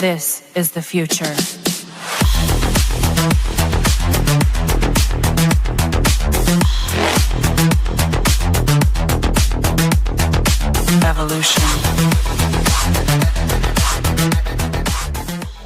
This is the future. Evolution.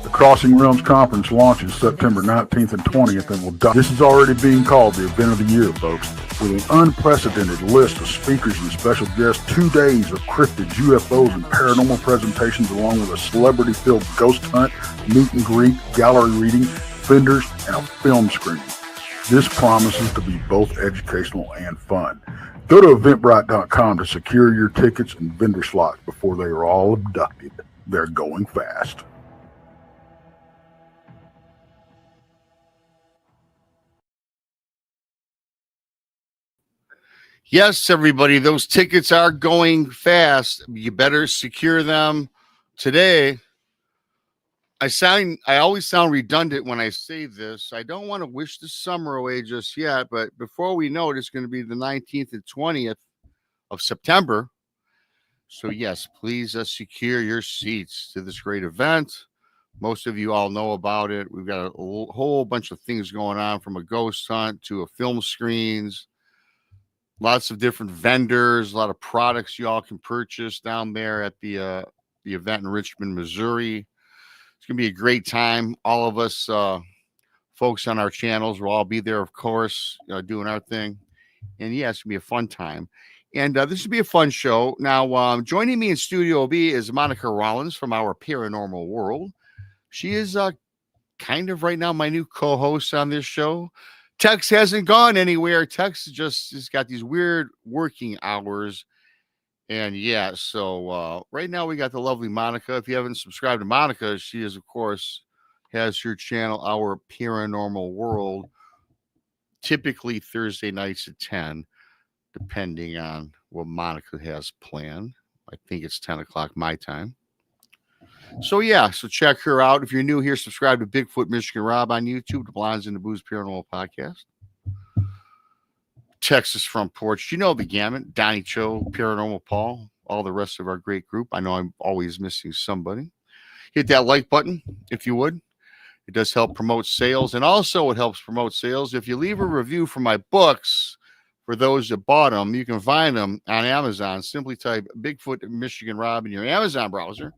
The Crossing Realms Conference launches September 19th and 20th and will die. This is already being called the event of the year, folks. With an unprecedented list of speakers and special guests, 2 days of cryptids, UFOs, and paranormal presentations, along with a celebrity-filled ghost hunt, meet and greet, gallery reading, vendors, and a film screening. This promises to be both educational and fun. Go to eventbrite.com to secure your tickets and vendor slots before they are all abducted. They're going fast. Yes, everybody, those tickets are going fast. You better secure them today. I always sound redundant when I say this. I don't want to wish the summer away just yet, but before we know it, it's going to be the 19th and 20th of September. So yes, please secure your seats to this great event. Most of you all know about it. We've got a whole bunch of things going on, from a ghost hunt to a film screens. Lots of different vendors, a lot of products you all can purchase down there at the event in Richmond, Missouri. It's going to be a great time. All of us folks on our channels will all be there, of course, doing our thing. And yeah, it's going to be a fun time. And this will be a fun show. Now, joining me in Studio B is Monica Rollins from our Paranormal World. She is kind of right now my new co-host on this show. Tex hasn't gone anywhere. Tex just has got these weird working hours. And yeah, so right now we got the lovely Monica. If you haven't subscribed to Monica, she is, of course, has her channel, Our Paranormal World, typically Thursday nights at 10, depending on what Monica has planned. I think it's 10 o'clock my time. So yeah, so check her out. If you're new here, subscribe to Bigfoot Michigan Rob on YouTube, the Blondes and the Booze Paranormal Podcast. Texas Front Porch, you know the gamut. Donnie Cho, Paranormal Paul, all the rest of our great group. I know I'm always missing somebody. Hit that like button if you would. It does help promote sales, and also it helps promote sales if you leave a review for my books. For those that bought them, you can find them on Amazon. Simply type Bigfoot Michigan Rob in your Amazon browser.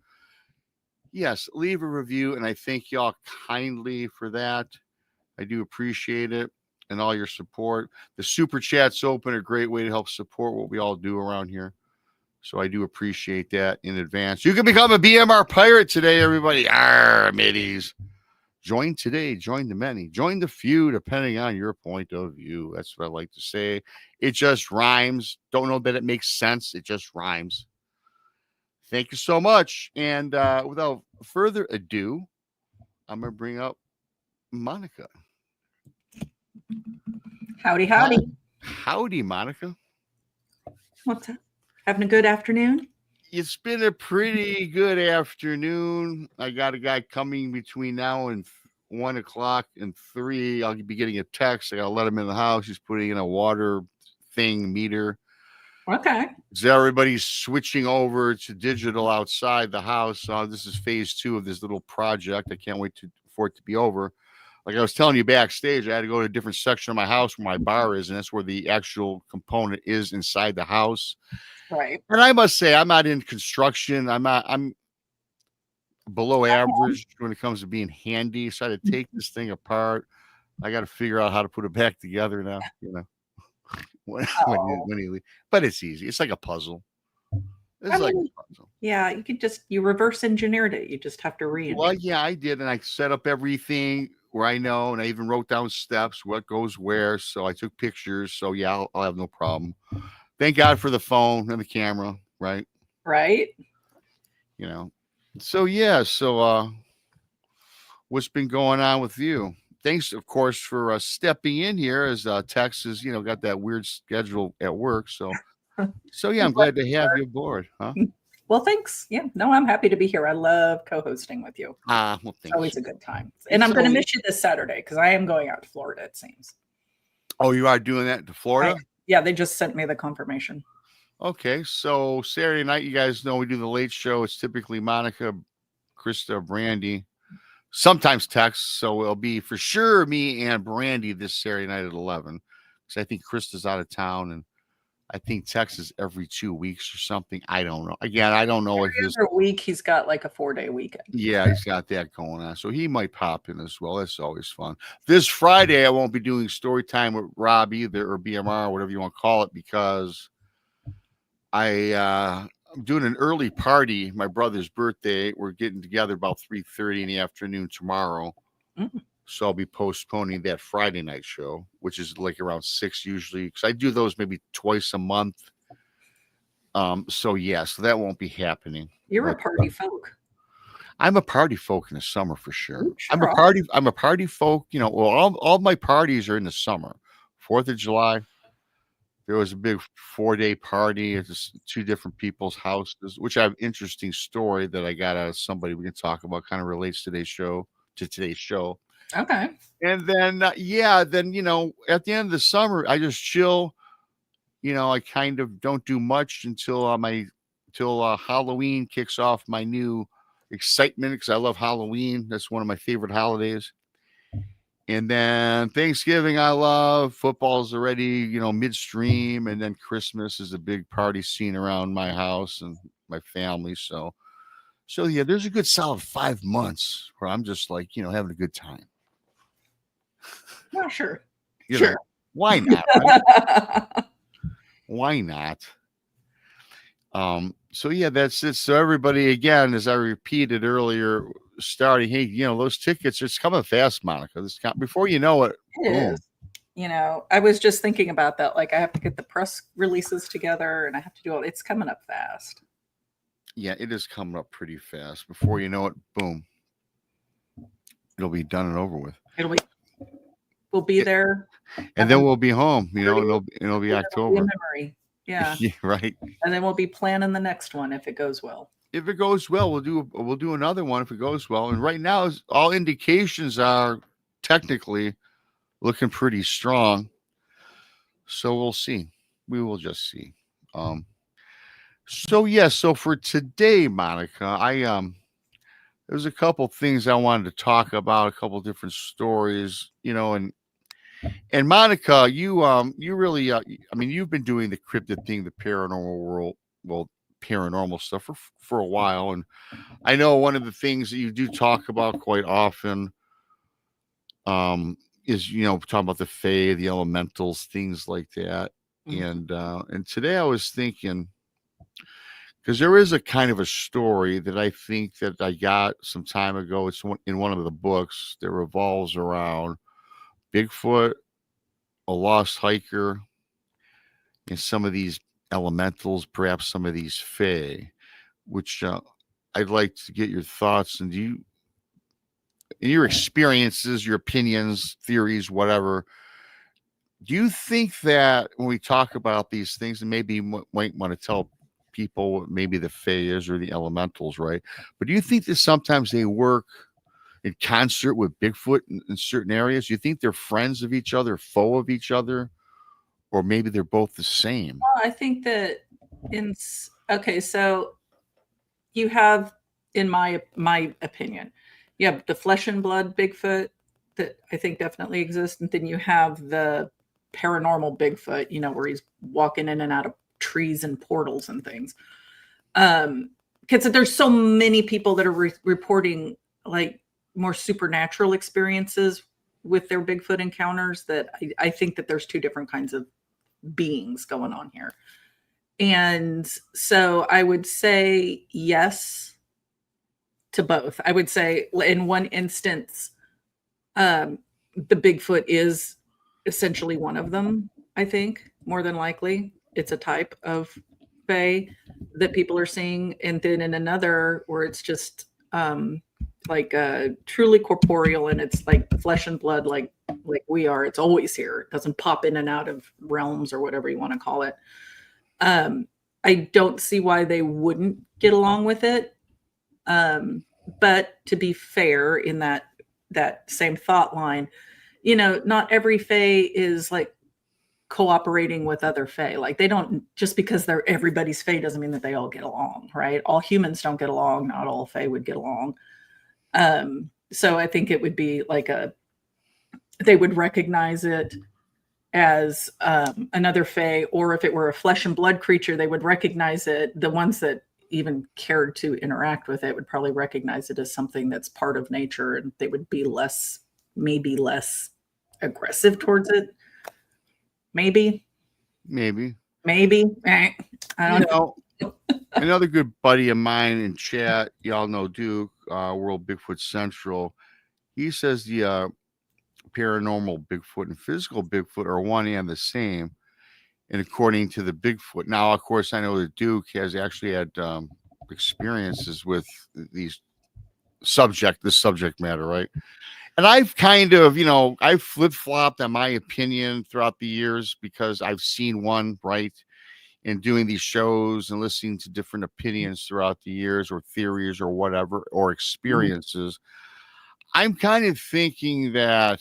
Yes, leave a review, and I thank y'all kindly for that. I do appreciate it and all your support. The super chat's open, a great way to help support what we all do around here. So I do appreciate that in advance. You can become a BMR pirate today, everybody. Arr, middies. Join today, join the many, join the few, depending on your point of view. That's what I like to say. It just rhymes. Don't know that it makes sense. It just rhymes. Thank you so much. And without further ado, I'm going to bring up Monica. Howdy, howdy. Howdy, Monica. What's up? Having a good afternoon? It's been a pretty good afternoon. I got a guy coming between now and 1 o'clock and 3. I'll be getting a text. I got to let him in the house. He's putting in a water meter. Okay. So everybody's switching over to digital outside the house. This is phase 2 of this little project. I can't wait for it to be over. Like I was telling you backstage, I had to go to a different section of my house where my bar is, and that's where the actual component is inside the house. Right. And I must say, I'm not in construction. I'm below average when it comes to being handy. So I had to take this thing apart. I got to figure out how to put it back together now, you know. When you leave. But it's easy. It's like a puzzle. It's like a puzzle. Yeah, you reverse engineered it. You just have to Well, yeah, I did. And I set up everything where I know. And I even wrote down steps, what goes where. So I took pictures. So yeah, I'll have no problem. Thank God for the phone and the camera, right? Right. You know. So yeah, what's been going on with you? Thanks, of course, for stepping in here as Tex has, got that weird schedule at work. So yeah, I'm glad to have you aboard. Huh? Well, thanks. Yeah, no, I'm happy to be here. I love co-hosting with you. Well, thanks. It's always a good time. And I'm going to miss you this Saturday because I am going out to Florida, it seems. Oh, you are doing that to Florida? Yeah, they just sent me the confirmation. Okay, so Saturday night, you guys know we do the late show. It's typically Monica Krista, Brandy, sometimes text. So it'll be for sure me and Brandy this Saturday night at 11. Because I think Krista's out of town, and I think Tex is every 2 weeks or something. I don't know. Again, I don't know what his Every week he's got like a 4-day weekend. Yeah, he's got that going on. So he might pop in as well. That's always fun. This Friday, I won't be doing story time with Rob either, or BMR, whatever you want to call it, because I'm doing an early party. My brother's birthday. We're getting together about 3:30 in the afternoon tomorrow. Mm. So I'll be postponing that Friday night show, which is like around 6 usually, because I do those maybe twice a month. So that won't be happening. You're a party folk. I'm a party folk in the summer for sure. Sure. I'm a party folk. All my parties are in the summer. 4th of July, there was a big 4-day party at two different people's houses, which I have an interesting story that I got out of somebody we can talk about, kind of relates to today's show. Okay. And then, at the end of the summer, I just chill. I kind of don't do much until Halloween kicks off my new excitement, because I love Halloween. That's one of my favorite holidays. And then Thanksgiving, I love. Football's already, midstream. And then Christmas is a big party scene around my house and my family. So yeah, there's a good solid 5 months where I'm just like, having a good time. Yeah, sure. Sure. Why not? Right? Why not? So yeah, that's it. So everybody, again, as I repeated earlier, starting, hey, those tickets, it's coming fast, Monica. Before you know it, it is. I was just thinking about that. Like, I have to get the press releases together, and I have to do all. It's coming up fast. Yeah, it is coming up pretty fast. Before you know it, boom, it'll be done and over with. We'll be there, and then we'll be home. It'll be October. Be a memory. Yeah. Yeah, right. And then we'll be planning the next one if it goes well. If it goes well, we'll do another one if it goes well. And right now, all indications are technically looking pretty strong. So we'll see. We will just see. So for today, Monica, there's a couple things I wanted to talk about, a couple different stories, and Monica, you really, you've been doing the cryptid thing, the paranormal world, paranormal stuff for a while. And I know one of the things that you do talk about quite often, is, talking about the fae, the elementals, things like that. Mm-hmm. And today I was thinking, because there is a kind of a story that I think that I got some time ago. It's in one of the books that revolves around Bigfoot, a lost hiker, and some of these elementals, perhaps some of these fae, which I'd like to get your thoughts and your experiences, your opinions, theories, whatever. Do you think that when we talk about these things, and maybe you might want to tell people maybe the fae is or the elementals, right? But do you think that sometimes they work in concert with Bigfoot in certain areas? Do you think they're friends of each other, foe of each other, or maybe they're both the same? Well, I think that so you have, in my opinion, you have the flesh and blood Bigfoot that I think definitely exists, and then you have the paranormal Bigfoot, where he's walking in and out of trees and portals and things. Because there's so many people that are reporting like more supernatural experiences with their Bigfoot encounters, that I think that there's two different kinds of beings going on here. And so I would say yes to both. I would say in one instance, the Bigfoot is essentially one of them. I think more than likely it's a type of fae that people are seeing. And then in another where it's just truly corporeal, and it's like flesh and blood, like we are. It's always here. It doesn't pop in and out of realms or whatever you want to call it. I don't see why they wouldn't get along with it. But to be fair, in that same thought line, not every fae is like cooperating with other fae. Like they don't, just because they're everybody's fae doesn't mean that they all get along, right? All humans don't get along. Not all fae would get along. So I think it would be like they would recognize it as another fae, or if it were a flesh and blood creature, they would recognize it. The ones that even cared to interact with it would probably recognize it as something that's part of nature, and they would be maybe less aggressive towards it. Maybe. I don't know. Another good buddy of mine in chat, y'all know Duke, World Bigfoot Central. He says the paranormal Bigfoot and physical Bigfoot are one and the same. And according to the Bigfoot, now, of course, I know that Duke has actually had experiences with this subject matter, right? And I've kind of, I've flip-flopped on my opinion throughout the years because I've seen one, right? And doing these shows and listening to different opinions throughout the years, or theories or whatever, or experiences. I'm kind of thinking that,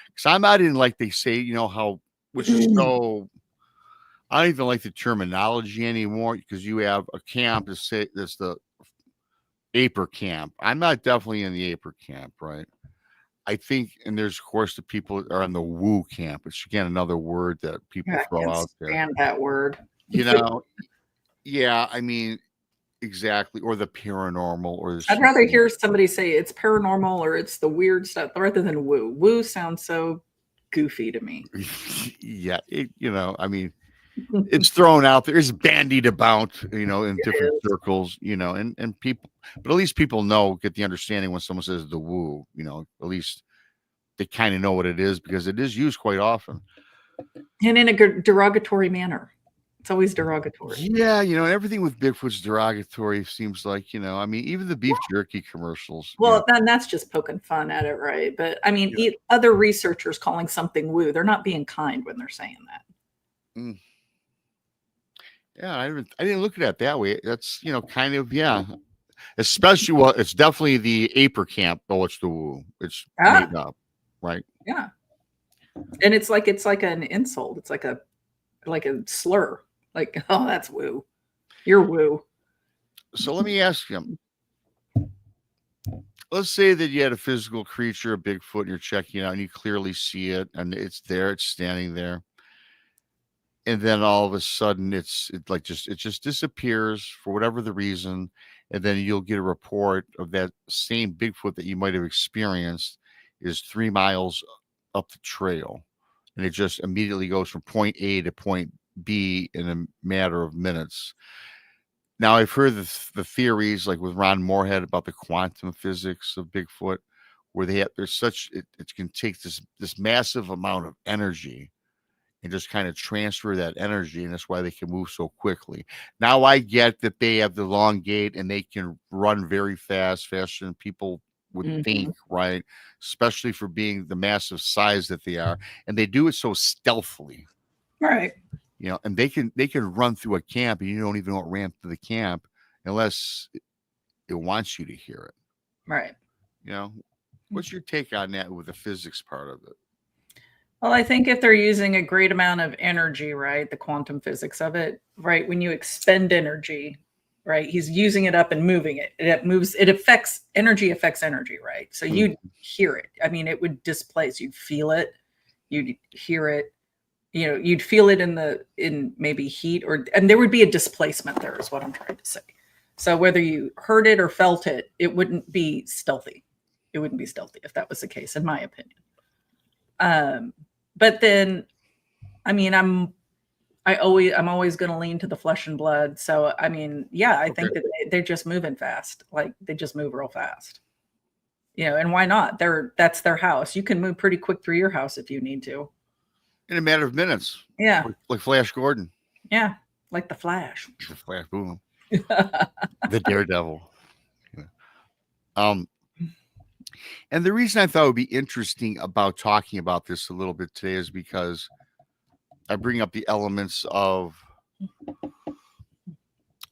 because I'm not in, like they say, how, which is so, I don't even like the terminology anymore, because you have a camp to say that's the Aper camp. I'm not definitely in the Aper camp, right? I think, and there's of course the people that are in the woo camp, which again, another word that people throw out there. And that word. Yeah, I mean, exactly. Or the paranormal, or I'd rather hear somebody say it's paranormal or it's the weird stuff rather than woo. Woo sounds so goofy to me. Yeah, I mean, it's thrown out there. It's bandied about, in different circles, and people, but at least people get the understanding when someone says the woo, at least they kind of know what it is, because it is used quite often. And in a derogatory manner. It's always derogatory. Yeah, everything with Bigfoot's derogatory, seems like, I mean, even the beef jerky commercials. Well, then that's just poking fun at it, right? But I mean, other researchers calling something woo, they're not being kind when they're saying that. Mm. Yeah, I didn't look at it that way. That's, kind of, especially, well, it's definitely the Aper camp. Oh, it's the woo. It's made up, right? Yeah. And it's like an insult. It's like a slur. Like, oh, that's woo. You're woo. So let me ask you. Let's say that you had a physical creature, a Bigfoot, and you're checking it out, and you clearly see it, and it's there, it's standing there. And then all of a sudden it just disappears for whatever the reason. And then you'll get a report of that same Bigfoot that you might have experienced is 3 miles up the trail. And it just immediately goes from point A to point B in a matter of minutes. Now, I've heard the theories, like with Ron Moorhead, about the quantum physics of Bigfoot, where it can take this massive amount of energy and just kind of transfer that energy, and that's why they can move so quickly. Now, I get that they have the long gait and they can run very fast, faster than people would think, right? Especially for being the massive size that they are, and they do it so stealthily, right? And they can run through a camp, and you don't even know it ran through the camp unless it wants you to hear it, right? What's your take on that with the physics part of it? Well, I think if they're using a great amount of energy, right, the quantum physics of it, right, when you expend energy, right, he's using it up and moving it. Energy affects energy, right? So you'd hear it. I mean, it would displace. You'd feel it. You'd hear it. You'd feel it in maybe heat, and there would be a displacement there, is what I'm trying to say. So whether you heard it or felt it, it wouldn't be stealthy. It wouldn't be stealthy if that was the case, in my opinion. But then, I mean, I'm always going to lean to the flesh and blood. So, I mean, yeah, I think that they're just moving fast. Like they just move real fast, and why not? That's their house. You can move pretty quick through your house if you need to. In a matter of minutes. Yeah. Like Flash Gordon. Yeah. Like the Flash. The Flash, boom. The Daredevil. And the reason I thought it would be interesting about talking about this a little bit today is because I bring up the elements of,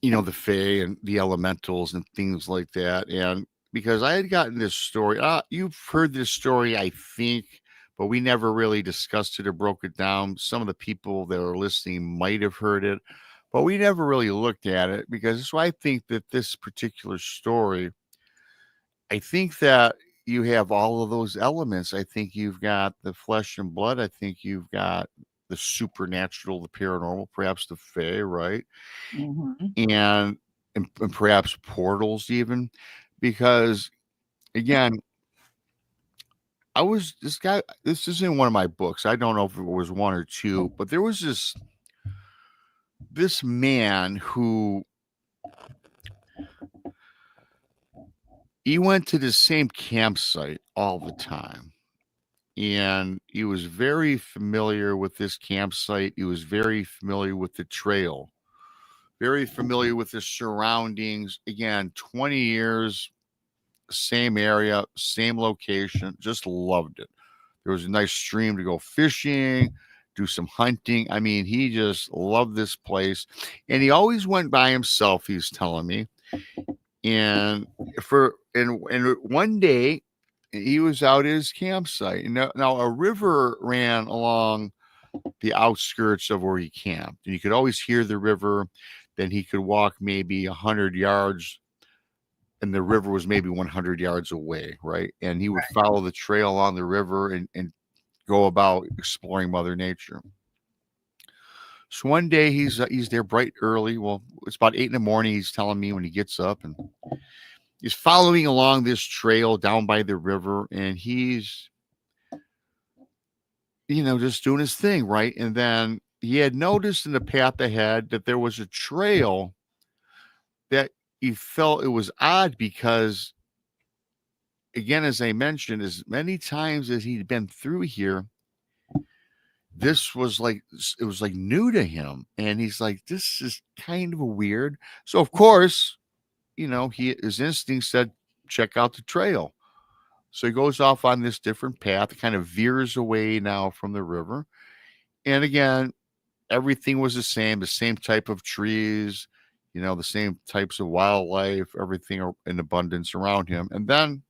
the Fae and the elementals and things like that. And because I had gotten this story, you've heard this story, I think, but we never really discussed it or broke it down. Some of the people that are listening might have heard it, but we never really looked at it because so I think that this particular story, I think that you have all of those elements. I think you've got the flesh and blood. I think you've got the supernatural, the paranormal, perhaps the fae, right? Mhm. And perhaps portals even, because again, this is in one of my books. I don't know if it was one or two, but there was this man who he went to the same campsite all the time. And he was very familiar with this campsite. He was very familiar with the trail, very familiar with the surroundings. Again, 20 years, same area, same location, just loved it. There was a nice stream to go fishing, do some hunting. I mean, he just loved this place. And he always went by himself, he's telling me. And one day he was out at his campsite. And now a river ran along the outskirts of where he camped. And you could always hear the river. Then he could walk maybe 100 yards and the river was maybe 100 yards away, right? And he would follow the trail along the river and go about exploring Mother Nature. So one day he's there bright early. Well, it's about 8 in the morning. He's telling me when he gets up, and he's following along this trail down by the river, and he's, just doing his thing, right? And then he had noticed in the path ahead that there was a trail that he felt it was odd because, again, as I mentioned, as many times as he'd been through here, this was like, it was like new to him. And he's like, this is kind of weird. So, of course, his instinct said, check out the trail. So he goes off on this different path, kind of veers away now from the river. And again, everything was the same type of trees, the same types of wildlife, everything in abundance around him. And then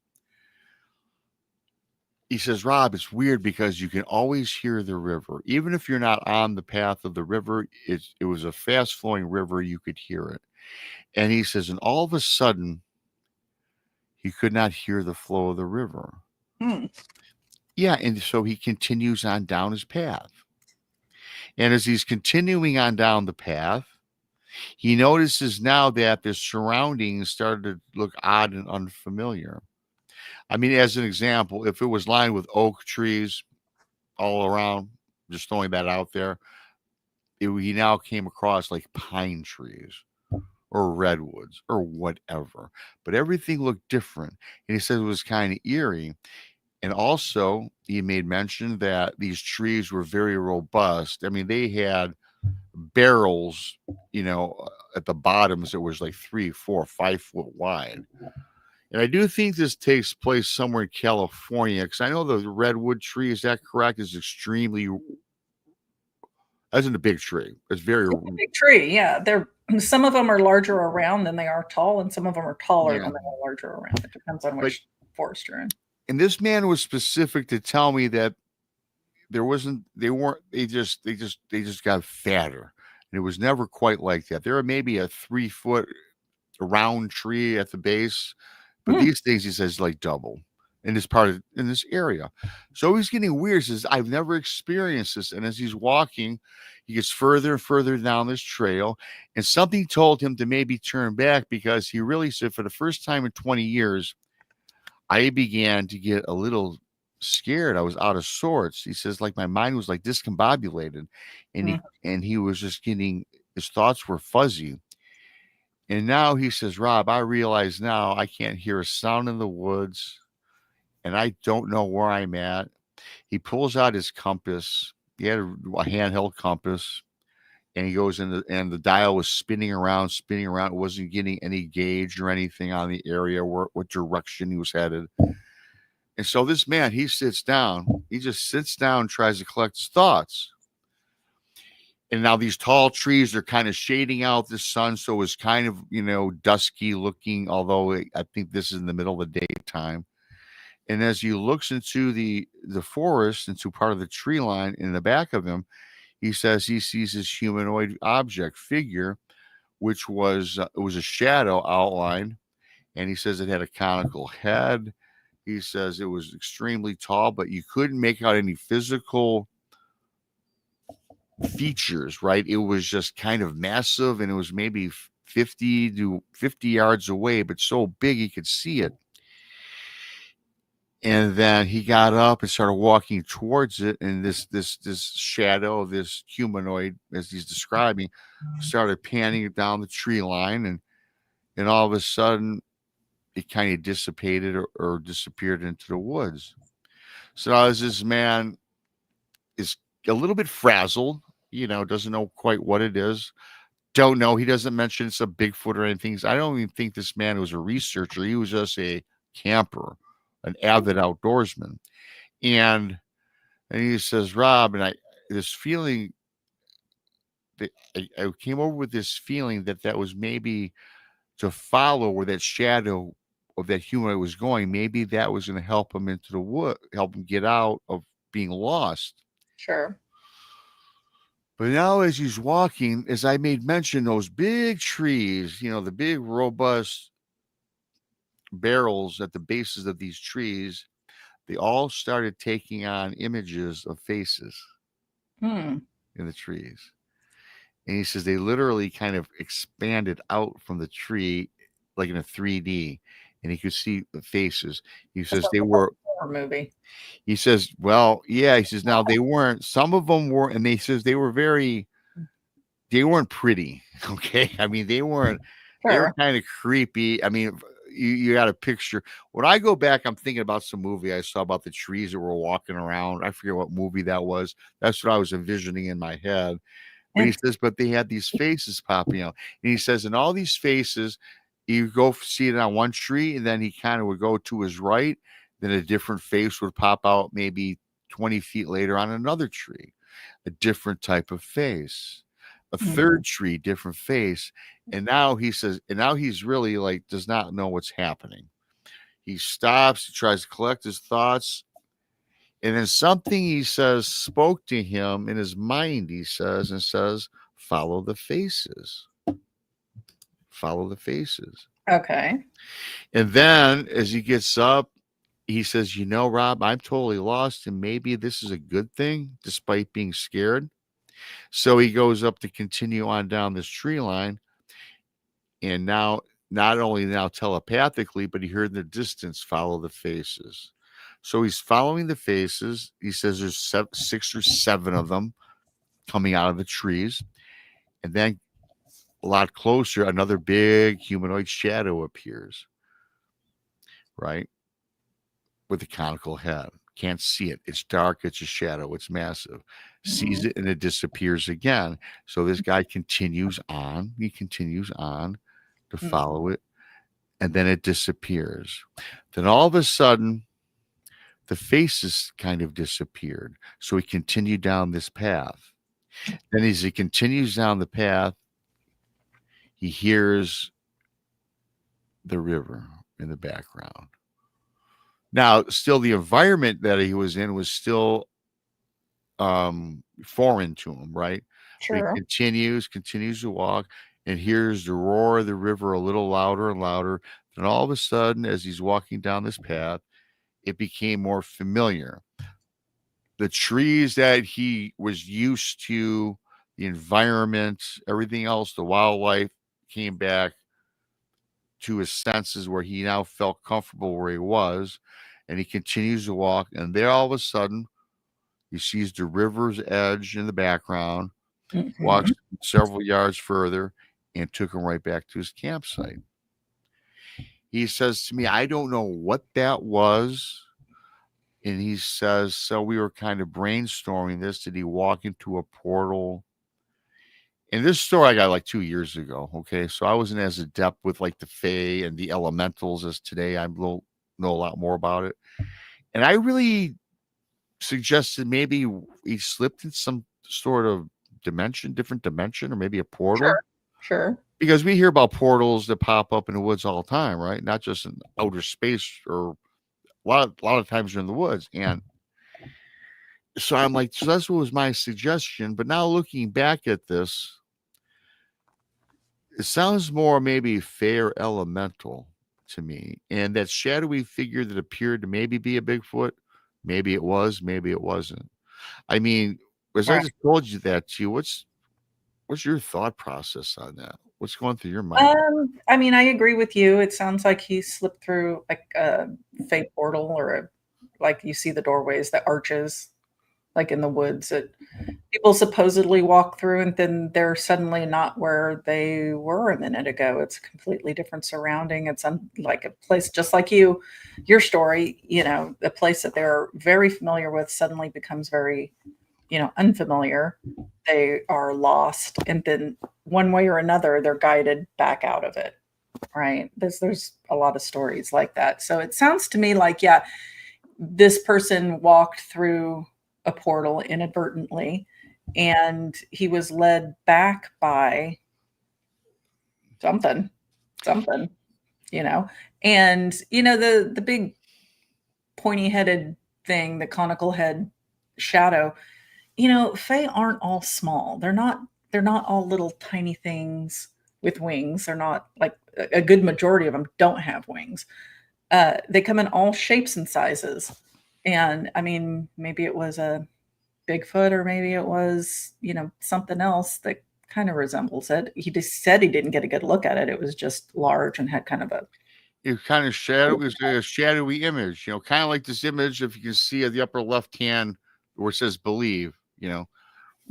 he says, Rob, it's weird because you can always hear the river. Even if you're not on the path of the river, it was a fast flowing river. You could hear it. And he says, and all of a sudden, he could not hear the flow of the river. Yeah. And so he continues on down his path. And as he's continuing on down the path, he notices now that the surroundings started to look odd and unfamiliar. I mean, as an example, if it was lined with oak trees all around, just throwing that out there, he now came across like pine trees or redwoods or whatever. But everything looked different. And he said it was kind of eerie. And also, he made mention that these trees were very robust. I mean, they had barrels, at the bottoms that was like 3, 4, 5 foot wide. And I do think this takes place somewhere in California because I know the redwood tree, is that correct, is extremely, as in a big tree. It's a big tree. Yeah. Some of them are larger around than they are tall, and some of them are taller than they are larger around. It depends on which forest you're in. And this man was specific to tell me that they just got fatter. And it was never quite like that. There were maybe a 3 foot round tree at the base, but these things, he says, like double in this area. So he's getting weird. He says, I've never experienced this. And as he's walking, he gets further and further down this trail, and something told him to maybe turn back because he really said, for the first time in 20 years, I began to get a little scared. I was out of sorts. He says, like my mind was like discombobulated, and he was just his thoughts were fuzzy. And now he says, Rob, I realize now I can't hear a sound in the woods, and I don't know where I'm at. He pulls out his compass. He had a handheld compass, and he goes in, and the dial was spinning around. It wasn't getting any gauge or anything on the area what direction he was headed. And so this man, he sits down. He just sits down, tries to collect his thoughts. And now these tall trees are kind of shading out the sun, so it's kind of, dusky looking, although I think this is in the middle of the daytime. And as he looks into the forest, into part of the tree line in the back of him, he says he sees this humanoid object figure, which was it was a shadow outline, and he says it had a conical head. He says it was extremely tall, but you couldn't make out any physical features, right? It was just kind of massive, and it was maybe 50 yards away, but so big he could see it. And then he got up and started walking towards it, and this shadow, this humanoid, as he's describing, started panning down the tree line, and all of a sudden it kind of dissipated or disappeared into the woods. So now as this man is a little bit frazzled, doesn't know quite what it is. Don't know. He doesn't mention it's a Bigfoot or anything. I don't even think this man was a researcher. He was just a camper, an avid outdoorsman. And he says, Rob, and this feeling that I came over with this feeling that was maybe to follow where that shadow of that human was going. Maybe that was going to help him into the wood, help him get out of being lost. Sure. But now as he's walking, as I made mention, those big trees, the big robust barrels at the bases of these trees, they all started taking on images of faces in the trees. And he says they literally kind of expanded out from the tree like in a 3D, and he could see the faces. He says they were movie. He says, well, yeah, he says, now they weren't, some of them were, and he says they weren't pretty. Okay. I mean, they were kind of creepy. I mean, you got a picture. When I go back, I'm thinking about some movie I saw about the trees that were walking around. I forget what movie that was. That's what I was envisioning in my head. But he says, but they had these faces popping out. And he says, in all these faces, you go see it on one tree, and then he kind of would go to his right. Then a different face would pop out maybe 20 feet later on another tree, a different type of face, a third tree, different face. And now he says, and now he's really like, does not know what's happening. He stops, he tries to collect his thoughts. And then something he says spoke to him in his mind, he says, follow the faces. Follow the faces. Okay. And then as he gets up, he says, Rob, I'm totally lost, and maybe this is a good thing despite being scared. So he goes up to continue on down this tree line. And now, not only now telepathically, but he heard in the distance, follow the faces. So he's following the faces. He says there's 6 or 7 of them coming out of the trees. And then a lot closer, another big humanoid shadow appears. Right? With a conical head. Can't see it. It's dark. It's a shadow. It's massive. Sees it and it disappears again. So this guy continues on. He continues on to follow it. And then it disappears. Then all of a sudden, the faces kind of disappeared. So he continued down this path. Then as he continues down the path, he hears the river in the background. Now, still the environment that he was in was still foreign to him, right? Sure. He continues to walk, and hears the roar of the river a little louder and louder. Then all of a sudden, as he's walking down this path, it became more familiar. The trees that he was used to, the environment, everything else, the wildlife came back to his senses where he now felt comfortable where he was. And he continues to walk, and there all of a sudden he sees the river's edge in the background, walks several yards further, and took him right back to his campsite. He says to me, I don't know what that was. And he says, so we were kind of brainstorming this. Did he walk into a portal? And this story I got like 2 years ago. Okay. So I wasn't as adept with like the Fae and the elementals as today. I know a lot more about it. And I really suggested maybe he slipped in some sort of different dimension, or maybe a portal. Sure. Because we hear about portals that pop up in the woods all the time, right? Not just in outer space or a lot of times you're in the woods. And so I'm like, so that's what was my suggestion. But now looking back at this, it sounds more maybe fair elemental to me. And that shadowy figure that appeared to maybe be a Bigfoot, maybe it was, maybe it wasn't. I mean, as I Right. just told you that to you, what's your thought process on that? What's going through your mind? I mean, I agree with you. It sounds like he slipped through like a fake portal like you see the doorways, the arches, like in the woods that people supposedly walk through, and then they're suddenly not where they were a minute ago. It's a completely different surrounding. It's like a place just like your story, a place that they're very familiar with suddenly becomes very, unfamiliar. They are lost, and then one way or another, they're guided back out of it. Right? There's a lot of stories like that. So it sounds to me like, yeah, this person walked through a portal inadvertently, and he was led back by something, and the big pointy headed thing, the conical head shadow, fae aren't all small. They're not all little tiny things with wings. They're not like a good majority of them don't have wings. They come in all shapes and sizes. And I mean, maybe it was a Bigfoot, or maybe it was, something else that kind of resembles it. He just said he didn't get a good look at it. It was just large and had kind of a It kind of is a shadowy image, kind of like this image, if you can see at the upper left hand where it says believe, kind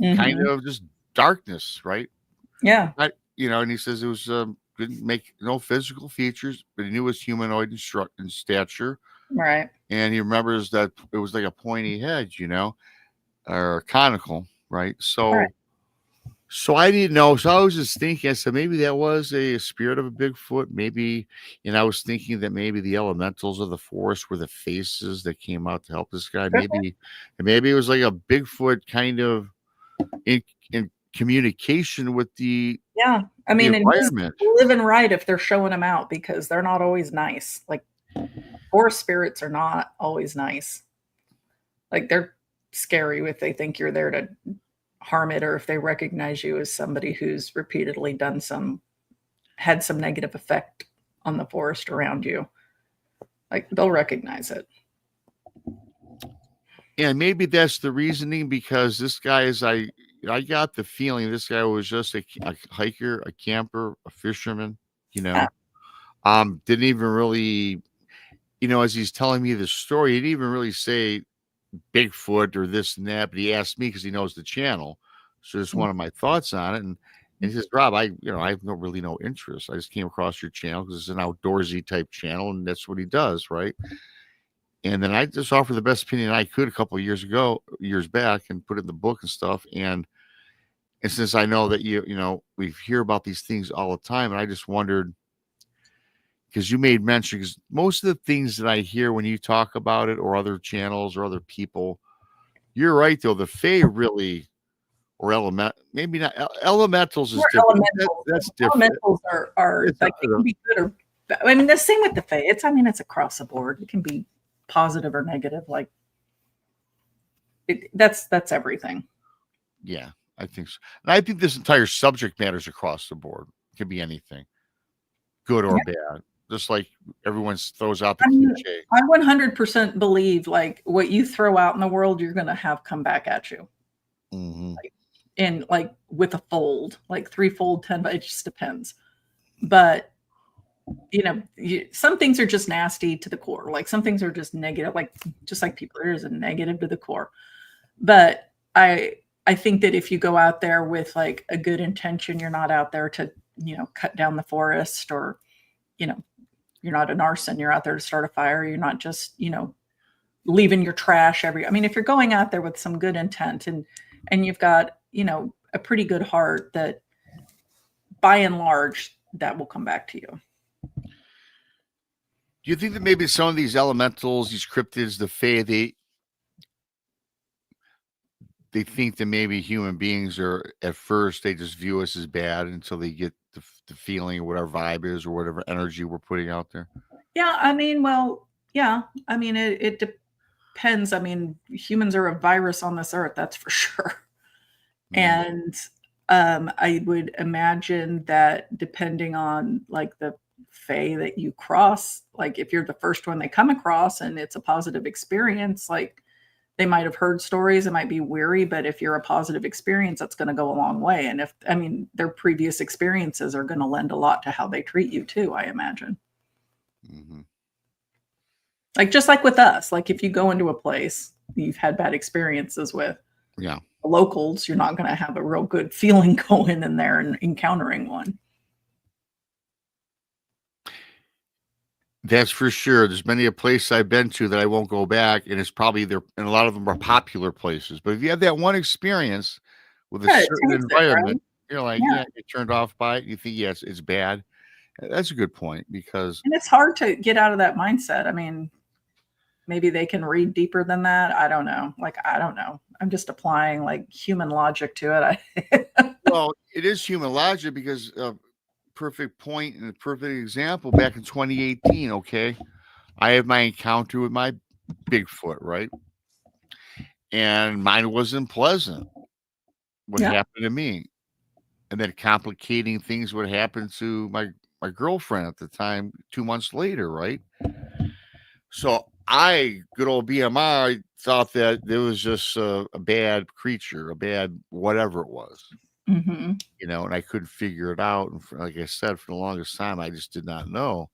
Mhm. of just darkness, right? Yeah. And he says it was didn't make no physical features, but he knew it was humanoid in stature. Right. And he remembers that it was like a pointy head, or conical, right? Right. So I didn't know. So I was just thinking, I said, maybe that was a spirit of a Bigfoot. Maybe, and I was thinking that maybe the elementals of the forest were the faces that came out to help this guy. Maybe it was like a Bigfoot kind of in communication with Yeah. I the mean, and he's environment. living right if they're showing them out, because they're not always nice. Like forest spirits are not always nice. Like they're scary if they think you're there to harm it, or if they recognize you as somebody who's repeatedly had some negative effect on the forest around you. Like they'll recognize it. And maybe that's the reasoning, because this guy I got the feeling this guy was just a hiker, a camper, a fisherman, Yeah. didn't even really, as he's telling me the story, he didn't even really say Bigfoot or this and that, but he asked me because he knows the channel. So just one of my thoughts on it. And he says, Rob, I have no interest. I just came across your channel because it's an outdoorsy type channel, and that's what he does, right? And then I just offered the best opinion I could a couple of years back, and put it in the book and stuff. And since I know that we hear about these things all the time, and I just wondered, because you made mention, because most of the things that I hear when you talk about it, or other channels or other people, you're right though. The Fae really, or maybe not elementals is different. That's different. Elementals are like they can be good or bad. I mean, the same with the Fae. It's across the board. It can be positive or negative. Like that's everything. Yeah, I think so. And I think this entire subject matters across the board. It can be anything, good or bad. Just like everyone throws out the cliche. I 100% believe like what you throw out in the world, you're going to have come back at you. Mm-hmm. And like with a fold, like 3-fold, 10, but it just depends. But some things are just nasty to the core. Like some things are just negative, like just like people, there's a negative to the core. But I think that if you go out there with like a good intention, you're not out there to, cut down the forest, or, you're not an arson. You're out there to start a fire. You're not just, leaving your trash I mean, if you're going out there with some good intent, and you've got, a pretty good heart, that by and large, that will come back to you. Do you think that maybe some of these elementals, these cryptids, the Fae, they think that maybe human beings are, at first, they just view us as bad until they get the feeling, or whatever vibe is, or whatever energy we're putting out there? Yeah, I mean, well, Yeah, I mean, it depends. I mean, humans are a virus on this earth, that's for sure. And I would imagine that depending on like the fae that you cross, like if you're the first one they come across and it's a positive experience, like they might have heard stories, it might be weary, but if you're a positive experience, that's going to go a long way. And if, I mean, their previous experiences are going to lend a lot to how they treat you too, I imagine. Like just like with us, like if you go into a place you've had bad experiences with, Yeah. the locals, you're not going to have a real good feeling going in there and encountering one. That's for sure. There's many a place I've been to that I won't go back, and it's probably there, and a lot of them are popular places. But if you have that one experience with a Yeah, it certain taints it, environment, you're like, Yeah. yeah, you're turned off by it. You think, yes, it's bad. That's a good point because And it's hard to get out of that mindset. I mean, maybe they can read deeper than that. I don't know. Like, I don't know. I'm just applying like human logic to it. well, it is human logic because perfect point and a perfect example back in 2018. Okay, I had my encounter with my Bigfoot, right? And mine wasn't pleasant. What Yeah. happened to me, and then complicating things what happened to my girlfriend at the time 2 months later, right? So good old BMR, thought that there was just a bad creature, a bad whatever it was, Mm-hmm. you know, and I couldn't figure it out. And like I said, for the longest time, I just did not know.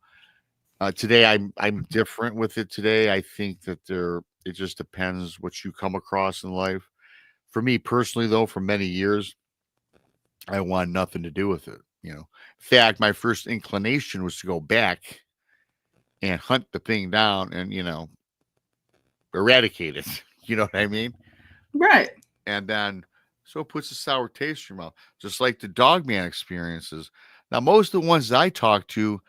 Today, I'm different with it. Today, I think that it just depends what you come across in life. For me personally, though, for many years, I wanted nothing to do with it. You know, in fact, my first inclination was to go back and hunt the thing down and eradicate it. You know what I mean? Right. And then so it puts a sour taste in your mouth, just like the Dogman experiences. Now, most of the ones I talk to,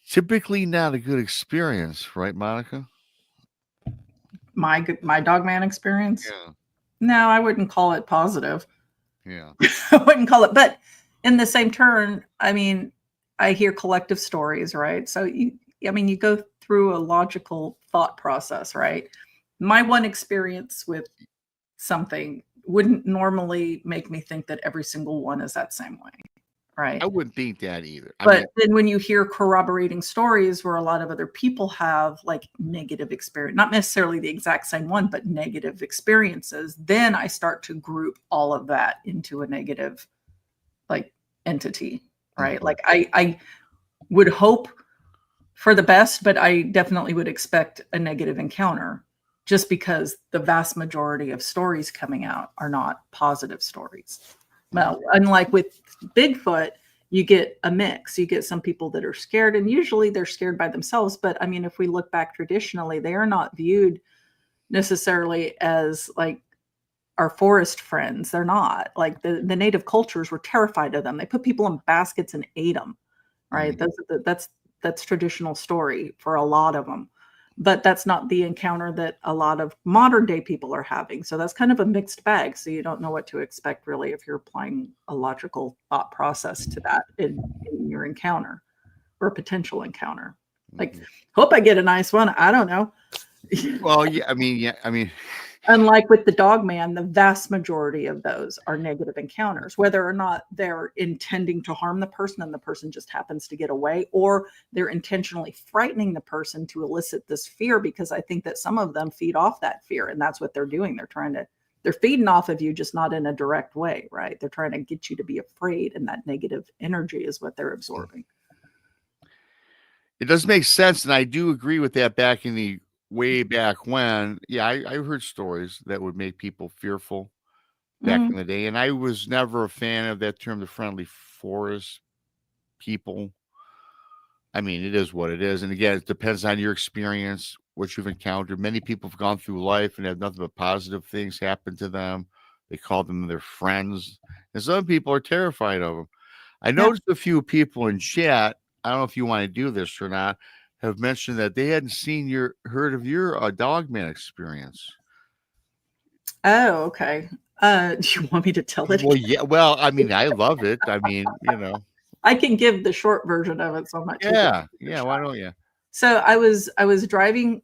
typically not a good experience, right, Monica? My Dogman experience. Yeah. No, I wouldn't call it positive. Yeah. I wouldn't call it, but in the same turn, I mean, I hear collective stories, right? So you go through a logical thought process, right? My one experience with something wouldn't normally make me think that every single one is that same way, right? I wouldn't think that either. But then when you hear corroborating stories where a lot of other people have like negative experience, not necessarily the exact same one, but negative experiences, then I start to group all of that into a negative like entity, right? Mhm. Like I would hope for the best, but I definitely would expect a negative encounter just because the vast majority of stories coming out are not positive stories. Well, unlike with Bigfoot, you get a mix. You get some people that are scared, and usually they're scared by themselves. But I mean, if we look back traditionally, they are not viewed necessarily as like our forest friends. They're not. Like the native cultures were terrified of them. They put people in baskets and ate them, right? That's traditional story for a lot of them. But that's not the encounter that a lot of modern day people are having. So that's kind of a mixed bag. So you don't know what to expect really if you're applying a logical thought process to that in your encounter or potential encounter. Like, hope I get a nice one. I don't know. Well, yeah, I mean, Unlike with the Dogman, the vast majority of those are negative encounters, whether or not they're intending to harm the person and the person just happens to get away, or they're intentionally frightening the person to elicit this fear, because I think that some of them feed off that fear, and that's what they're doing. They're feeding off of you, just not in a direct way, right? They're trying to get you to be afraid, and that negative energy is what they're absorbing. it does make sense, and I do agree with that. Back in the way back when, yeah, I heard stories that would make people fearful back in the day, and I was never a fan of that term, the friendly forest people. I mean, it is what it is, and again, it depends on your experience, what you've encountered. Many people have gone through life and have nothing but positive things happen to them. They call them their friends, and some people are terrified of them. I noticed a few people in chat, I don't know if you want to do this or not, have mentioned that they hadn't heard of your Dogman experience. Oh, okay. Do you want me to tell it? Well, yeah. Well, I mean, I love it. I mean, I can give the short version of it, so I'm not. Yeah. Why don't you? So I was driving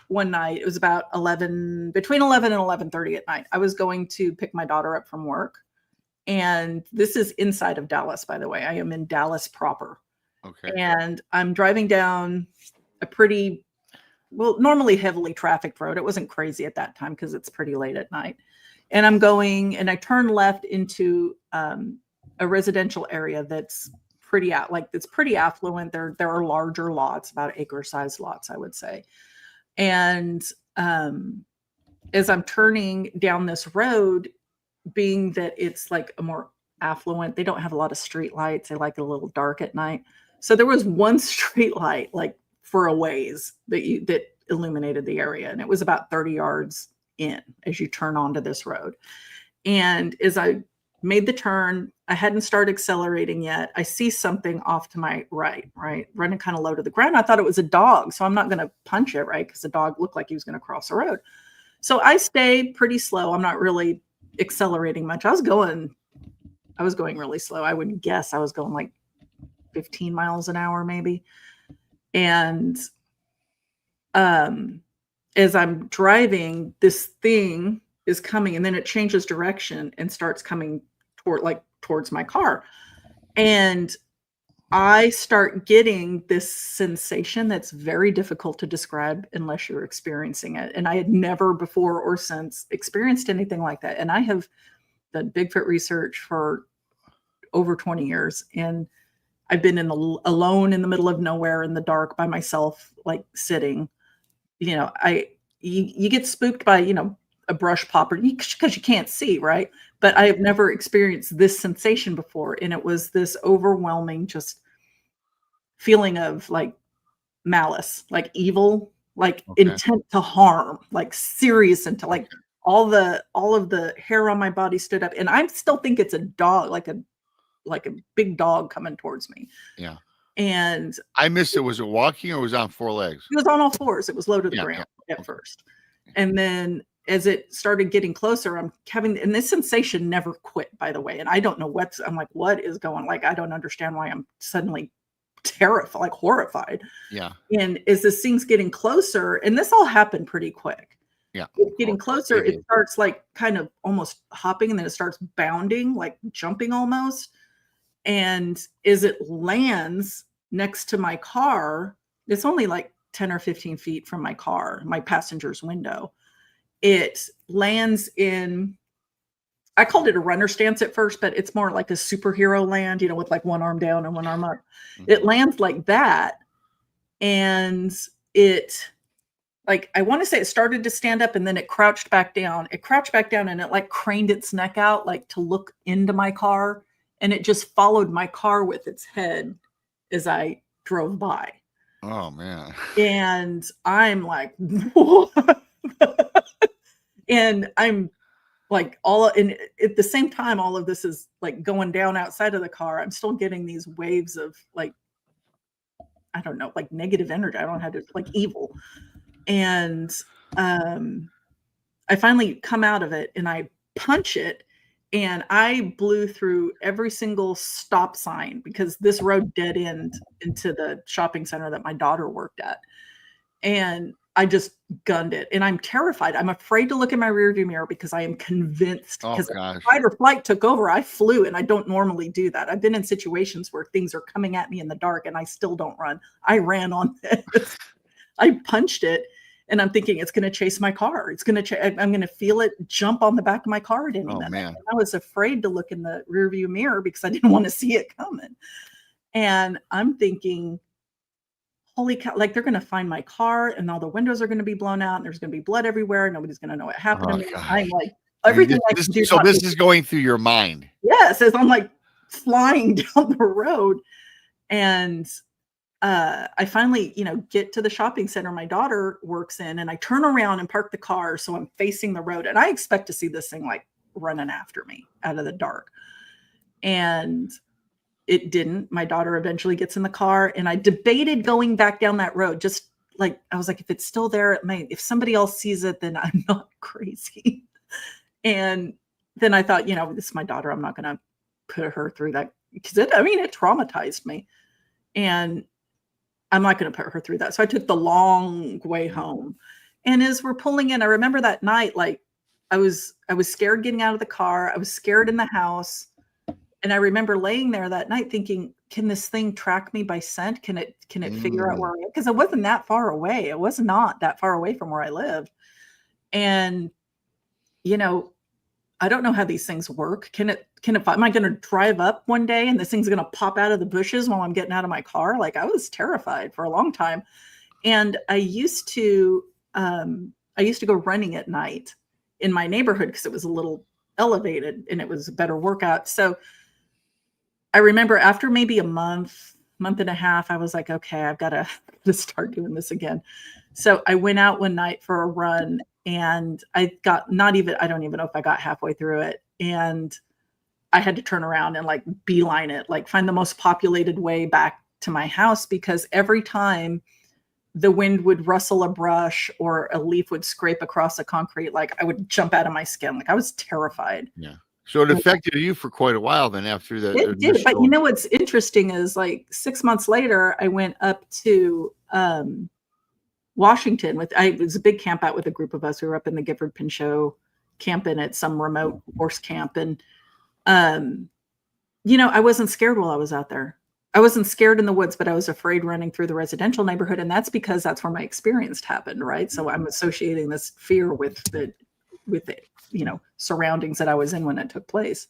one night. It was about between 11 and 11:30 at night. I was going to pick my daughter up from work. And this is inside of Dallas, by the way. I am in Dallas proper. Okay. And I'm driving down a pretty, well, normally heavily trafficked road. It wasn't crazy at that time because it's pretty late at night. And I turn left into a residential area that's it's pretty affluent. There are larger lots, about acre-sized lots, I would say. And as I'm turning down this road, being that it's like a more affluent, they don't have a lot of street lights. They like it a little dark at night. So there was one street light like for a ways that illuminated the area. And it was about 30 yards in as you turn onto this road. And as I made the turn, I hadn't started accelerating yet. I see something off to my right, running kind of low to the ground. I thought it was a dog. So I'm not going to punch it, right? Because the dog looked like he was going to cross the road. So I stay pretty slow. I'm not really accelerating much. I was going really slow. I would guess I was going like 15 miles an hour maybe. And as I'm driving, this thing is coming and then it changes direction and starts coming towards my car. And I start getting this sensation that's very difficult to describe unless you're experiencing it. And I had never before or since experienced anything like that. And I have done Bigfoot research for over 20 years. And I've been alone in the middle of nowhere in the dark by myself, like sitting, you get spooked by, a brush popper because you can't see, right? But I have never experienced this sensation before. And it was this overwhelming just feeling of like malice, like evil, like intent to harm, like serious intent, like all of the hair on my body stood up. And I still think it's a dog, like a big dog coming towards me. Yeah. And I missed it. Was it walking or was it on four legs? It was on all fours. It was low to the ground at first. And then as it started getting closer, I'm having, and this sensation never quit, by the way. And I don't know I'm like, what is going, like, I don't understand why I'm suddenly terrified, like horrified. Yeah. And as this thing's getting closer, and this all happened pretty quick. Yeah. It's getting closer, it starts like kind of almost hopping and then it starts bounding, like jumping almost. And as it lands next to my car, it's only like 10 or 15 feet from my car, my passenger's window. It lands in, I called it a runner stance at first, but it's more like a superhero land, with like one arm down and one arm up. Mm-hmm. It lands like that. And it, like, I want to say it started to stand up and then it crouched back down. It crouched back down and it like craned its neck out, like to look into my car. And it just followed my car with its head as I drove by. Oh, man. And I'm like, what? And I'm like, and at the same time, all of this is like going down outside of the car. I'm still getting these waves of like, I don't know, like negative energy. I don't know how to, like evil. And I finally come out of it and I punch it. And I blew through every single stop sign because this road dead end into the shopping center that my daughter worked at. And I just gunned it. And I'm terrified. I'm afraid to look in my rearview mirror because I am convinced because fight or flight took over. I flew and I don't normally do that. I've been in situations where things are coming at me in the dark and I still don't run. I ran on this. I punched it. And I'm thinking it's going to chase my car. It's going to, I'm going to feel it jump on the back of my car at any minute. Man. And I was afraid to look in the rearview mirror because I didn't want to see it coming. And I'm thinking, holy cow, like they're going to find my car and all the windows are going to be blown out and there's going to be blood everywhere. And nobody's going to know what happened to me. I'm like, everything I can do. So this is going through your mind. Yes. As I'm like flying down the road. And I finally, get to the shopping center my daughter works in, and I turn around and park the car. So I'm facing the road and I expect to see this thing like running after me out of the dark. And it didn't. My daughter eventually gets in the car and I debated going back down that road. Just like, I was like, if it's still there, if somebody else sees it, then I'm not crazy. And then I thought, this is my daughter. I'm not going to put her through that because it traumatized me. And I'm not going to put her through that. So I took the long way home. And as we're pulling in, I remember that night, like I was scared getting out of the car. I was scared in the house. And I remember laying there that night thinking, can this thing track me by scent? Can it figure out where I am? Because it wasn't that far away. It was not that far away from where I lived. And, you know, I don't know how these things work. Am I going to drive up one day and this thing's going to pop out of the bushes while I'm getting out of my car? Like, I was terrified for a long time. And I used to go running at night in my neighborhood because it was a little elevated and it was a better workout. So I remember after maybe a month and a half, I was like, okay, I've got to start doing this again. So I went out one night for a run and I don't even know if I got halfway through it. And I had to turn around and like beeline it, like find the most populated way back to my house, because every time the wind would rustle a brush or a leaf would scrape across the concrete, like I would jump out of my skin. Like I was terrified. Yeah. So it affected you for quite a while then after that. It did. But you know what's interesting is like 6 months later, I went up to Washington it was a big camp out with a group of us. We were up in the Gifford Pinchot camping at some remote horse camp. And, you know, I wasn't scared while I was out there. I wasn't scared in the woods, but I was afraid running through the residential neighborhood. And that's because that's where my experience happened. Right. So I'm associating this fear with the, you know, surroundings that I was in when it took place.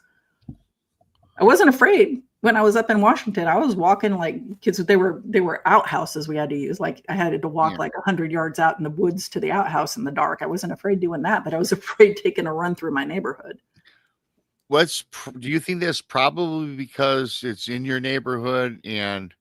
I wasn't afraid when I was up in Washington. I was walking like kids. They were outhouses we had to use. Like I had to walk like 100 yards out in the woods to the outhouse in the dark. I wasn't afraid doing that, but I was afraid taking a run through my neighborhood. Do you think that's probably because it's in your neighborhood and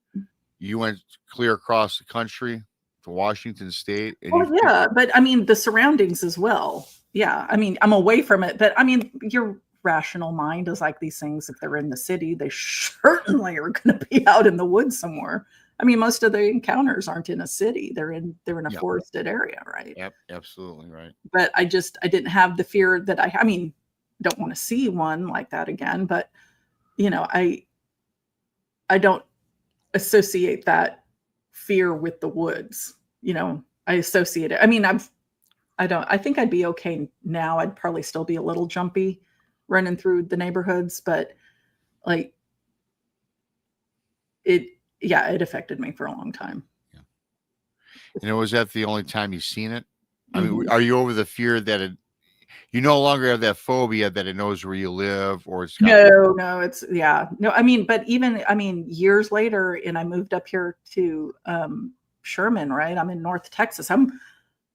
you went clear across the country to Washington State? But I mean the surroundings as well. Yeah, I mean I'm away from it, but I mean your rational mind is like these things. If they're in the city, they certainly are going to be out in the woods somewhere. I mean, most of the encounters aren't in a city; they're in a forested area, right? Yep, absolutely right. But I didn't have the fear that I mean, don't want to see one like that again. But you know, I don't associate that fear with the woods. You know, I associate it. I mean, I think I'd be okay now. I'd probably still be a little jumpy running through the neighborhoods, but like it affected me for a long time. Yeah. And was that the only time you've seen it? I mean, are you over the fear that you no longer have that phobia that it knows where you live, or it's no, I mean, years later, and I moved up here to Sherman, right? I'm in North Texas. I'm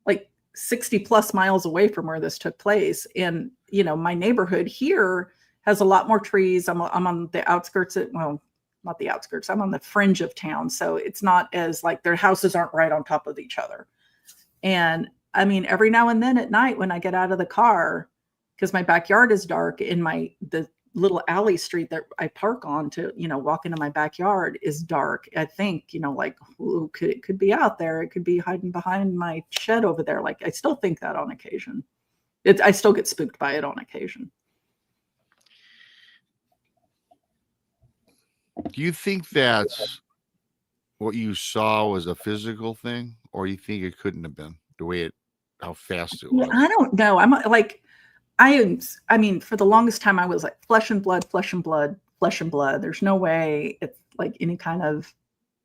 like 60 plus miles away from where this took place. And, you know, my neighborhood here has a lot more trees. I'm on the outskirts not the outskirts. I'm on the fringe of town. So it's not as like their houses aren't right on top of each other. And I mean, every now and then at night when I get out of the car, because my backyard is dark and the little alley street that I park on to, you know, walk into my backyard is dark. I think, you know, like, it could be out there. It could be hiding behind my shed over there. Like, I still think that on occasion. I still get spooked by it on occasion. Do you think that's what you saw was a physical thing, or you think it couldn't have been the way how fast it was? I don't know. I'm like, I mean, for the longest time, I was like flesh and blood, flesh and blood, flesh and blood. There's no way it's like any kind of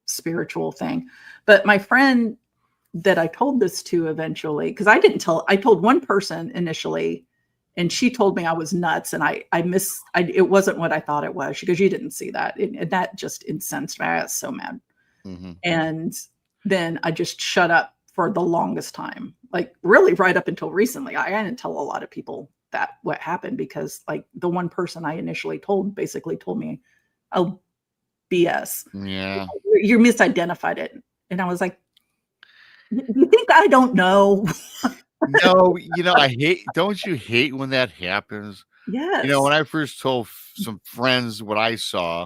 spiritual thing. But my friend that I told this to eventually, because I told one person initially, and she told me I was nuts, and it wasn't what I thought it was. She goes, "You didn't see that," and that just incensed me. I was so mad. Mm-hmm. And then I just shut up for the longest time, like really right up until recently. I didn't tell a lot of people that what happened, because like the one person I initially told basically told me, "Oh, BS. Yeah, you misidentified it." And I was like, "You think I don't know?" No, you know, don't you hate when that happens? Yes. You know, when I first told some friends what I saw,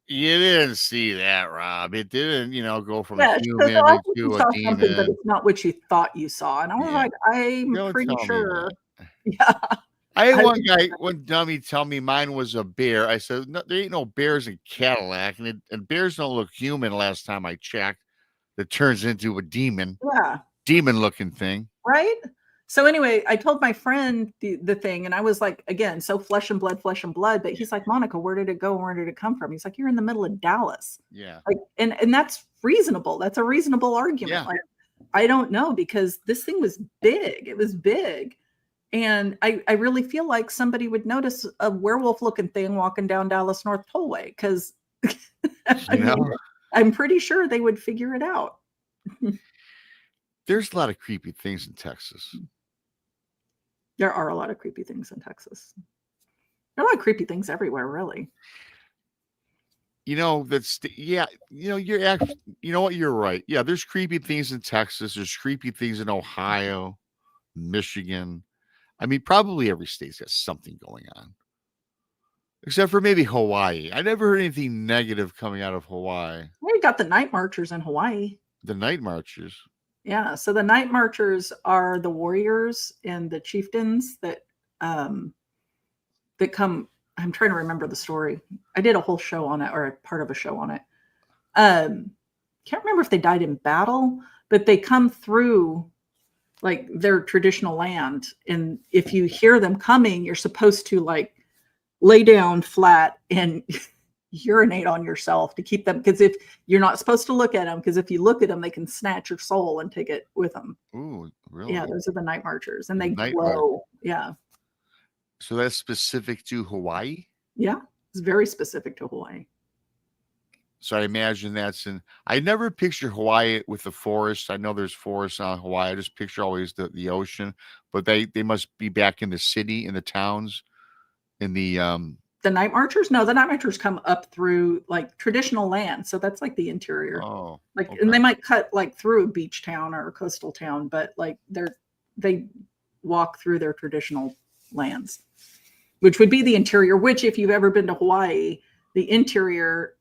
you didn't see that, Rob. It didn't, you know, go from a human to a demon. But it's not what you thought you saw. And I was like, I'm pretty sure. Yeah. I had one dummy tell me mine was a bear. I said, no, there ain't no bears in Cadillac, and bears don't look human. Last time I checked, that turns into a demon looking thing, right? So anyway, I told my friend the thing, and I was like, again, so flesh and blood. But he's like, Monica, where did it go? Where did it come from? He's like, you're in the middle of Dallas. Yeah. Like, and that's reasonable. That's a reasonable argument. Yeah. Like, I don't know, because this thing was big. It was big. And I really feel like somebody would notice a werewolf looking thing walking down Dallas North Tollway, because I'm pretty sure they would figure it out. There's a lot of creepy things in Texas. There are a lot of creepy things in Texas. There are a lot of creepy things everywhere, really. You're actually, you know what? You're right. Yeah, there's creepy things in Texas. There's creepy things in Ohio, Michigan. I mean, probably every state's got something going on, except for maybe Hawaii. I never heard anything negative coming out of Hawaii. We got the night marchers in Hawaii. The night marchers. Yeah, so the night marchers are the warriors and the chieftains that come. I'm trying to remember the story. I did a whole show on it, or a part of a show on it. Can't remember if they died in battle, but they come through like their traditional land. And if you hear them coming, you're supposed to like lay down flat and urinate on yourself to keep them, because if you're not supposed to look at them, because if you look at them, they can snatch your soul and take it with them. Ooh, really? Yeah, those are the night marchers, and they glow. Yeah. So that's specific to Hawaii? Yeah, it's very specific to Hawaii. So I imagine I never picture Hawaii with the forest. I know there's forests on Hawaii. I just picture always the ocean, but they must be back in the city, in the towns, in the night marchers? No, the night marchers come up through like traditional land. So that's like the interior. Oh, like, okay. And they might cut like through a beach town or a coastal town, but like they walk through their traditional lands, which would be the interior, which if you've ever been to Hawaii, the interior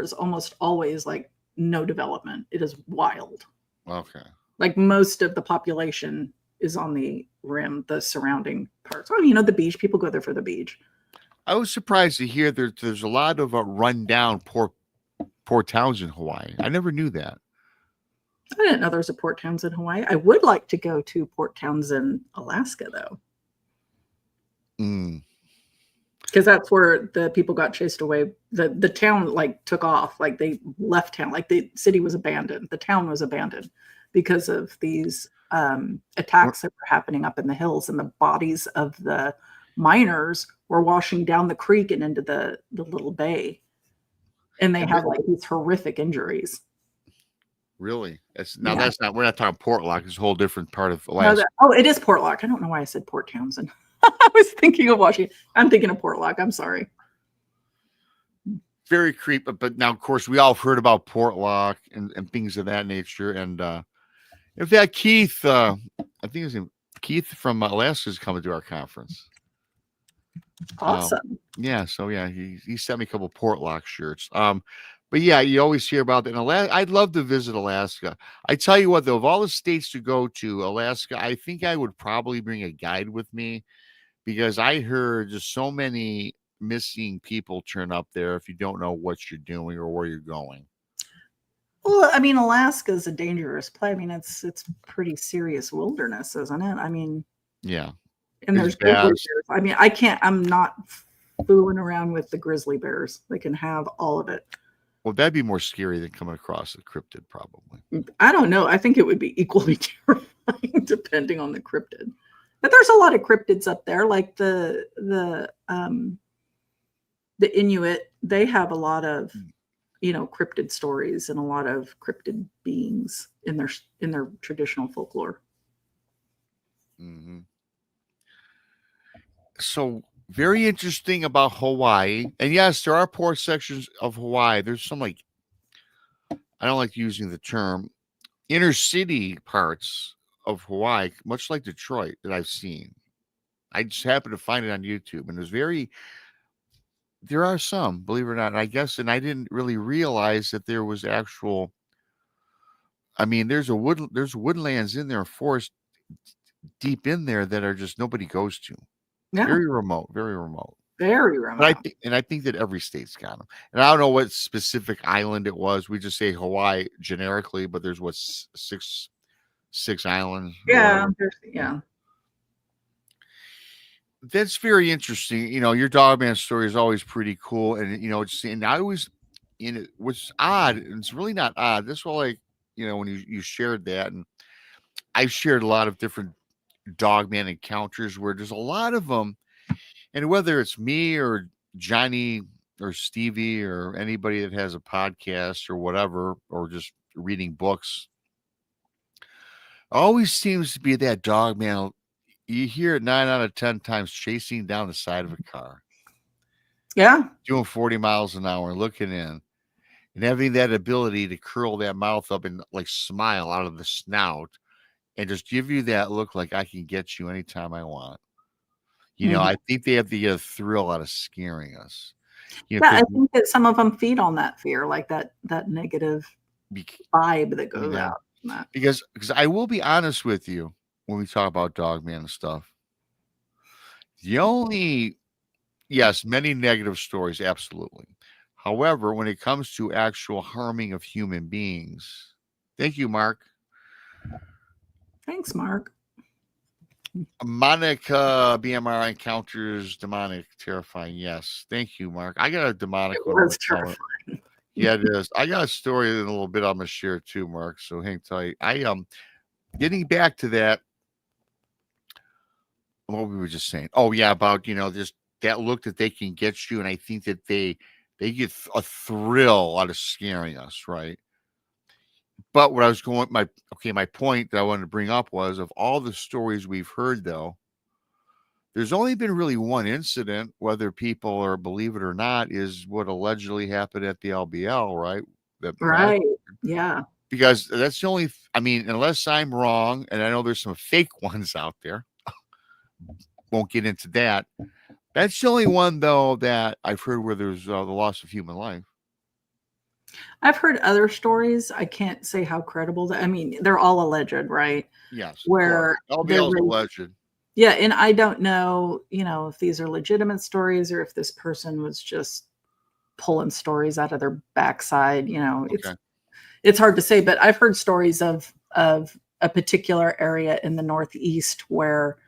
is almost always like no development. It is wild. Okay. Like most of the population is on the rim, the surrounding parts. Oh, the beach. People go there for the beach. I was surprised to hear there's a lot of rundown port towns in Hawaii. I never knew that. I didn't know there was a port towns in Hawaii. I would like to go to port towns in Alaska, though. Because that's where the people got chased away. The town like took off, like they left town, like the city was abandoned. The town was abandoned because of these attacks that were happening up in the hills, and the bodies of the miners were washing down the creek and into the little bay. And they have like these horrific injuries. Really? We're not talking Portlock. It's a whole different part of Alaska. It is Portlock. I don't know why I said Port Townsend. I was thinking of Washington. I'm thinking of Portlock. I'm sorry. Very creepy. But now, of course, we all have heard about Portlock and things of that nature. And in fact, Keith, I think his name Keith from Alaska is coming to our conference. Awesome. He sent me a couple Portlock shirts. But yeah, you always hear about that in Alaska. I'd love to visit Alaska. I tell you what, though, of all the states to go to, Alaska, I think I would probably bring a guide with me, because I heard just so many missing people turn up there if you don't know what you're doing or where you're going. Well, I mean, Alaska is a dangerous place. I mean, it's pretty serious wilderness, isn't it? I mean, yeah. And there's grizzly bears. I mean, I'm not fooling around with the grizzly bears. They can have all of it. Well, that'd be more scary than coming across a cryptid, probably. I don't know. I think it would be equally terrifying depending on the cryptid. But there's a lot of cryptids up there, like the Inuit. They have a lot of, cryptid stories and a lot of cryptid beings in their traditional folklore. Mm-hmm. So very interesting about Hawaii. And yes, there are poor sections of Hawaii. There's some I don't like using the term, inner city parts of Hawaii, much like Detroit, that I've seen. I just happened to find it on YouTube, and there are some, believe it or not, and I didn't really realize that there was actual, there's woodlands in there, forest deep in there that are just nobody goes to. Yeah, Very remote, very remote. very But remote. I think that every state's got them. And I don't know what specific island it was. We just say Hawaii generically, but there's what six islands or Yeah, whatever. yeah. That's very interesting. Your Dogman story is always pretty cool, and I always, what's odd, and it's really not odd. This was like, when you shared that, and I've shared a lot of different Dogman encounters where there's a lot of them, and whether it's me or Johnny or Stevie or anybody that has a podcast or whatever, or just reading books, always seems to be that Dogman. You hear it 9 out of 10 times chasing down the side of a car. Yeah. Doing 40 miles an hour, looking in, and having that ability to curl that mouth up and like smile out of the snout and just give you that look like I can get you anytime I want. I think they have to get a thrill out of scaring us. Yeah, I think that some of them feed on that fear, like that negative vibe that goes out from that. Because I will be honest with you when we talk about Dogman and stuff. Yes, many negative stories, absolutely. However, when it comes to actual harming of human beings, thank you, Mark. Thanks, Mark. Monica BMR encounters demonic, terrifying. Yes, thank you, Mark. I got a demonic one. Was terrifying. Yeah, it is. I got a story in a little bit I'm gonna share too, Mark. So hang tight. Getting back to that. What we were just saying. Oh yeah, about just that look that they can get you, and I think that they get a thrill out of scaring us, right? But what I was going, my point that I wanted to bring up was, of all the stories we've heard, though, there's only been really one incident, whether people or believe it or not, is what allegedly happened at the LBL, right? Right. Yeah. Because that's the only, unless I'm wrong, and I know there's some fake ones out there, won't get into that. That's the only one, though, that I've heard where there's the loss of human life. I've heard other stories. I can't say how credible they're all alleged, right? Yes. Where LBL is alleged. Yeah, and I don't know, if these are legitimate stories or if this person was just pulling stories out of their backside. It's hard to say, but I've heard stories of a particular area in the Northeast where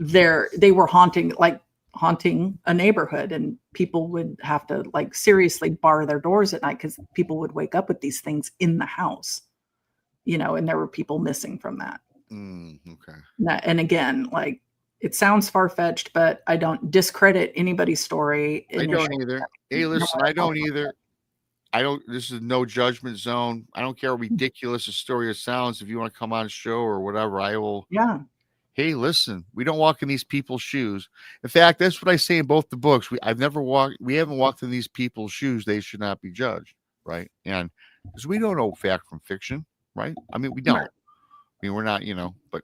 they were haunting a neighborhood, and people would have to seriously bar their doors at night because people would wake up with these things in the house, and there were people missing from that. Okay. And again, it sounds far-fetched, but I don't discredit anybody's story. I don't either. Hey, listen, I don't either. This is no judgment zone. I don't care how ridiculous a story it sounds. If you want to come on a show or whatever, I will. Yeah. Hey, listen, we don't walk in these people's shoes. In fact, that's what I say in both the books. We haven't walked in these people's shoes. They should not be judged, right? And because we don't know fact from fiction, right? We don't. Right. We're not, but.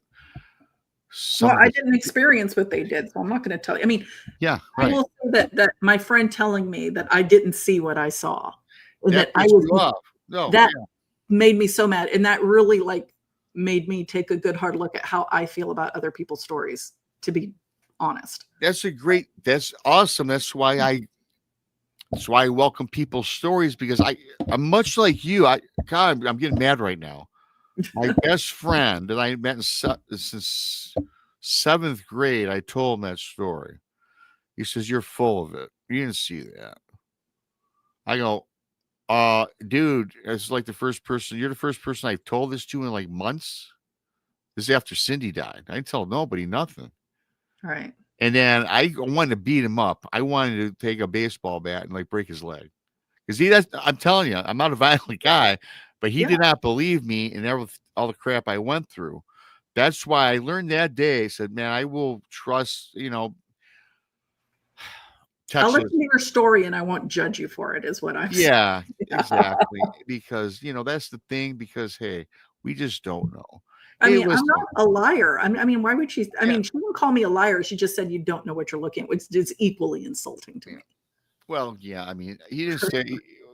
I didn't experience what they did, so I'm not going to tell you. Yeah, right. I will say that my friend telling me that I didn't see what I saw, that made me so mad, and that really made me take a good hard look at how I feel about other people's stories, to be honest. That's awesome. That's why I welcome people's stories, because I'm much like you. I'm getting mad right now. My best friend that I met since 7th grade, I told him that story. He says, "You're full of it. You didn't see that." I go, dude, it's like you're the first person I've told this to in months. This is after Cindy died. I didn't tell nobody nothing. Right. And then I wanted to beat him up. I wanted to take a baseball bat and break his leg. Because I'm telling you, I'm not a violent guy, but he did not believe me and all the crap I went through. That's why I learned that day. I said, man, I will trust, I'll listen to your story and I won't judge you for it, is what I'm saying. Yeah, exactly. Because, that's the thing, because, hey, we just don't know. I'm not a liar. Why would she? She didn't call me a liar. She just said you don't know what you're looking at, which is equally insulting to me. Well, yeah. He didn't say,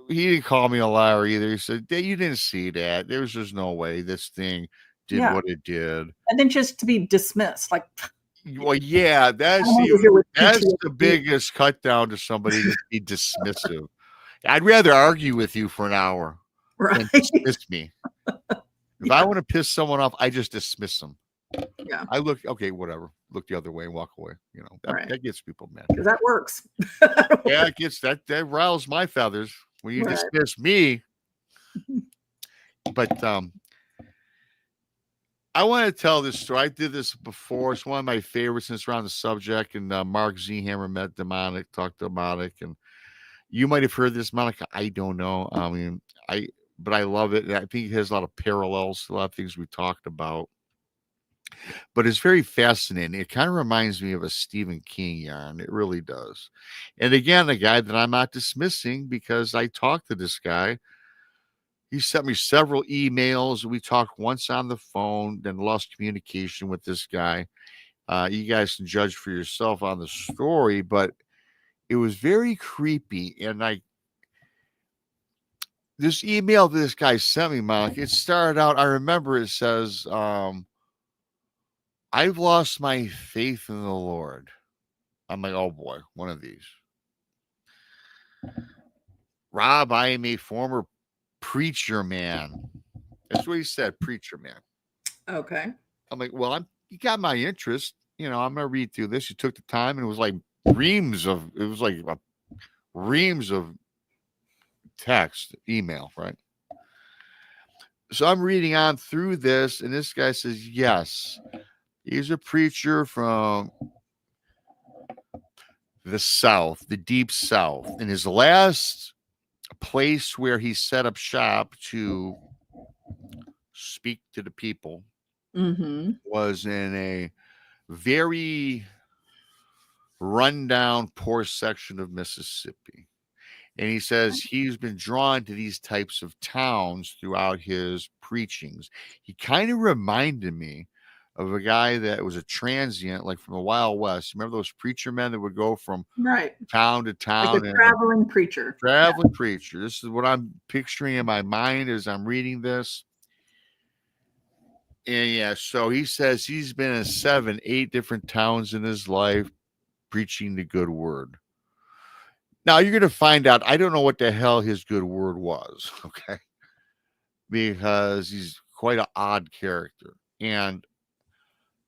he didn't call me a liar either. He said, you didn't see that. There was just no way this thing did what it did. And then just to be dismissed, like, well, yeah, that's the biggest cut down to somebody to be dismissive. I'd rather argue with you for an hour than dismiss me. If I want to piss someone off, I just dismiss them. Yeah. I look, okay, whatever. Look the other way and walk away. You know, that gets people mad. Because that works. Yeah, it gets that riles my feathers when you dismiss me. But I want to tell this story. I did this before. It's one of my favorites since we're on the subject. And Mark Z-Hammer met Demonic, talked to Demonic, and you might have heard this, Monica. I don't know. I mean, but I love it. And I think it has a lot of parallels to a lot of things we talked about. But it's very fascinating. It kind of reminds me of a Stephen King yarn. It really does. And again, a guy that I'm not dismissing because I talked to this guy. He sent me several emails. We talked once on the phone, then lost communication with this guy. You guys can judge for yourself on the story, but it was very creepy. And this email that this guy sent me, Monica, it started out, I remember it says, I've lost my faith in the Lord. I'm like, oh boy, one of these. Rob, I am a former preacher man. That's what he said, preacher man. Okay. I'm like, well, you got my interest. You know, I'm gonna read through this. You took the time, and it was like reams of text, email, right? So I'm reading on through this, and this guy says, yes, he's a preacher from the South, the deep South, and his last place where he set up shop to speak to the people was in a very rundown, poor section of Mississippi. And he says he's been drawn to these types of towns throughout his preachings. He kind of reminded me of a guy that was a transient, like from the Wild West. Remember those preacher men that would go from town to town? Like a traveling preacher. Traveling preacher. This is what I'm picturing in my mind as I'm reading this. And yeah, so he says he's been in 7, 8 different towns in his life preaching the good word. Now you're going to find out, I don't know what the hell his good word was, okay? Because he's quite an odd character. And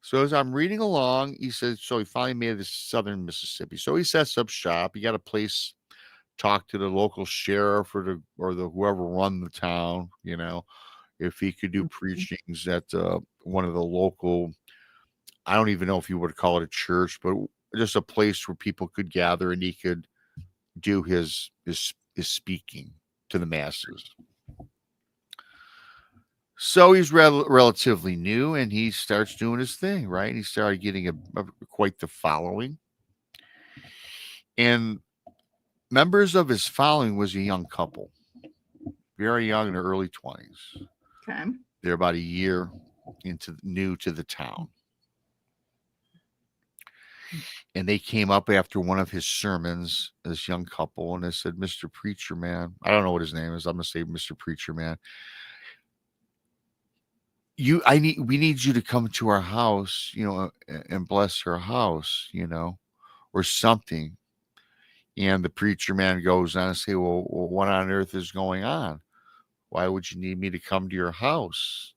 so as I'm reading along, he says, so he finally made this southern Mississippi. So he sets up shop. He got a place, talk to the local sheriff or the whoever run the town, you know, if he could do preachings at one of the local, I don't even know if you would call it a church, but just a place where people could gather and he could do his speaking to the masses. So he's relatively new, and he starts doing his thing, right? He started getting quite the following. And members of his following was a young couple, very young, in their early 20s. Okay. They're about a year new to the town. And they came up after one of his sermons, this young couple, and they said, Mr. Preacher Man, I don't know what his name is. I'm going to say Mr. Preacher Man. We need you to come to our house, you know, and bless her house, you know, or something. And the preacher man goes on and say, well, what on earth is going on? Why would you need me to come to your house?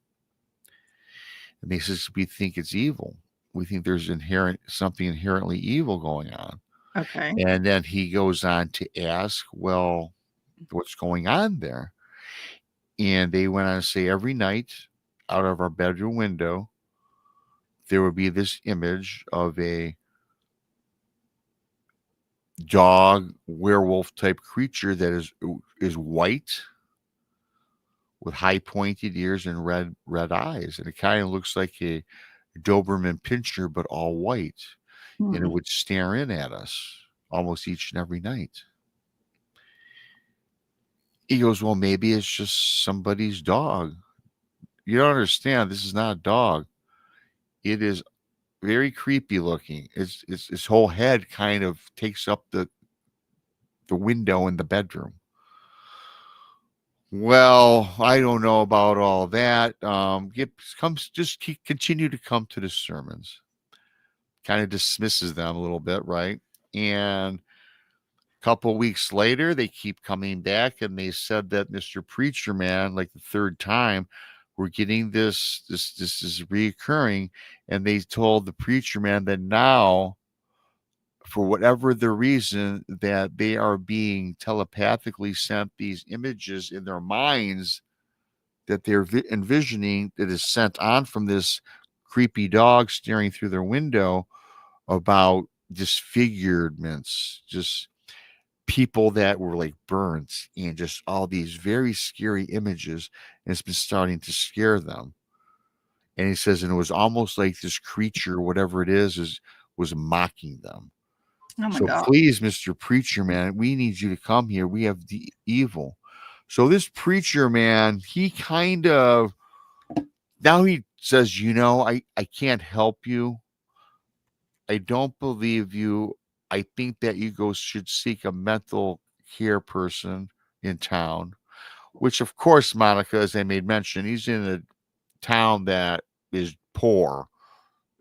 And he says, we think it's evil. We think there's something inherently evil going on. Okay. And then he goes on to ask, well, what's going on there? And they went on to say, every night out of our bedroom window, there would be this image of a dog, werewolf type creature that is white with high pointed ears and red eyes. And it kind of looks like a Doberman Pinscher, but all white. And it would stare in at us almost each and every night. He goes, well, maybe it's just somebody's dog. You don't understand. This is not a dog. It is very creepy looking. Its whole head kind of takes up the window in the bedroom. Well, I don't know about all that. Continue to come to the sermons. Kind of dismisses them a little bit, right? And a couple weeks later, they keep coming back, and they said that Mr. Preacher Man, like the third time, we're getting this is reoccurring, and they told the Preacher Man that now, for whatever the reason, that they are being telepathically sent these images in their minds that they're envisioning, that is sent on from this creepy dog staring through their window, about disfigurements, just people that were like burnt, and just all these very scary images. And it's been starting to scare them. And he says, and it was almost like this creature, whatever it is was mocking them. Oh my So God. please, Mr. Preacher Man, we need you to come here. We have the evil. So this Preacher Man, he kind of, now he says, I can't help you. I don't believe you. I think that you should seek a mental care person in town, which of course, Monica, as I made mention, he's in a town that is poor.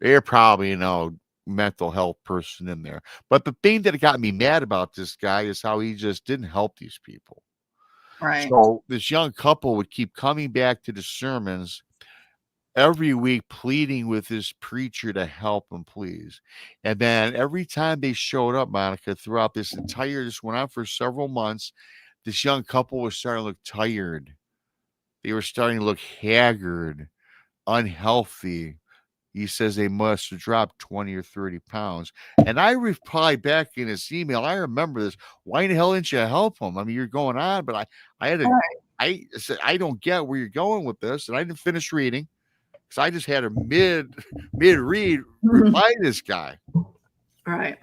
They're probably no mental health person in there. But the thing that got me mad about this guy is how he just didn't help these people. Right. So this young couple would keep coming back to the sermons every week, pleading with this preacher to help them, please. And then every time they showed up, Monica, throughout this went on for several months, this young couple was starting to look tired. They were starting to look haggard, unhealthy. He says they must have dropped 20 or 30 pounds. And I replied back in his email, I remember this. Why the hell didn't you help him? I mean, you're going on, but I had to, Right. I said, I don't get where you're going with this. And I didn't finish reading, because I just had a mid read reply to this guy. Right.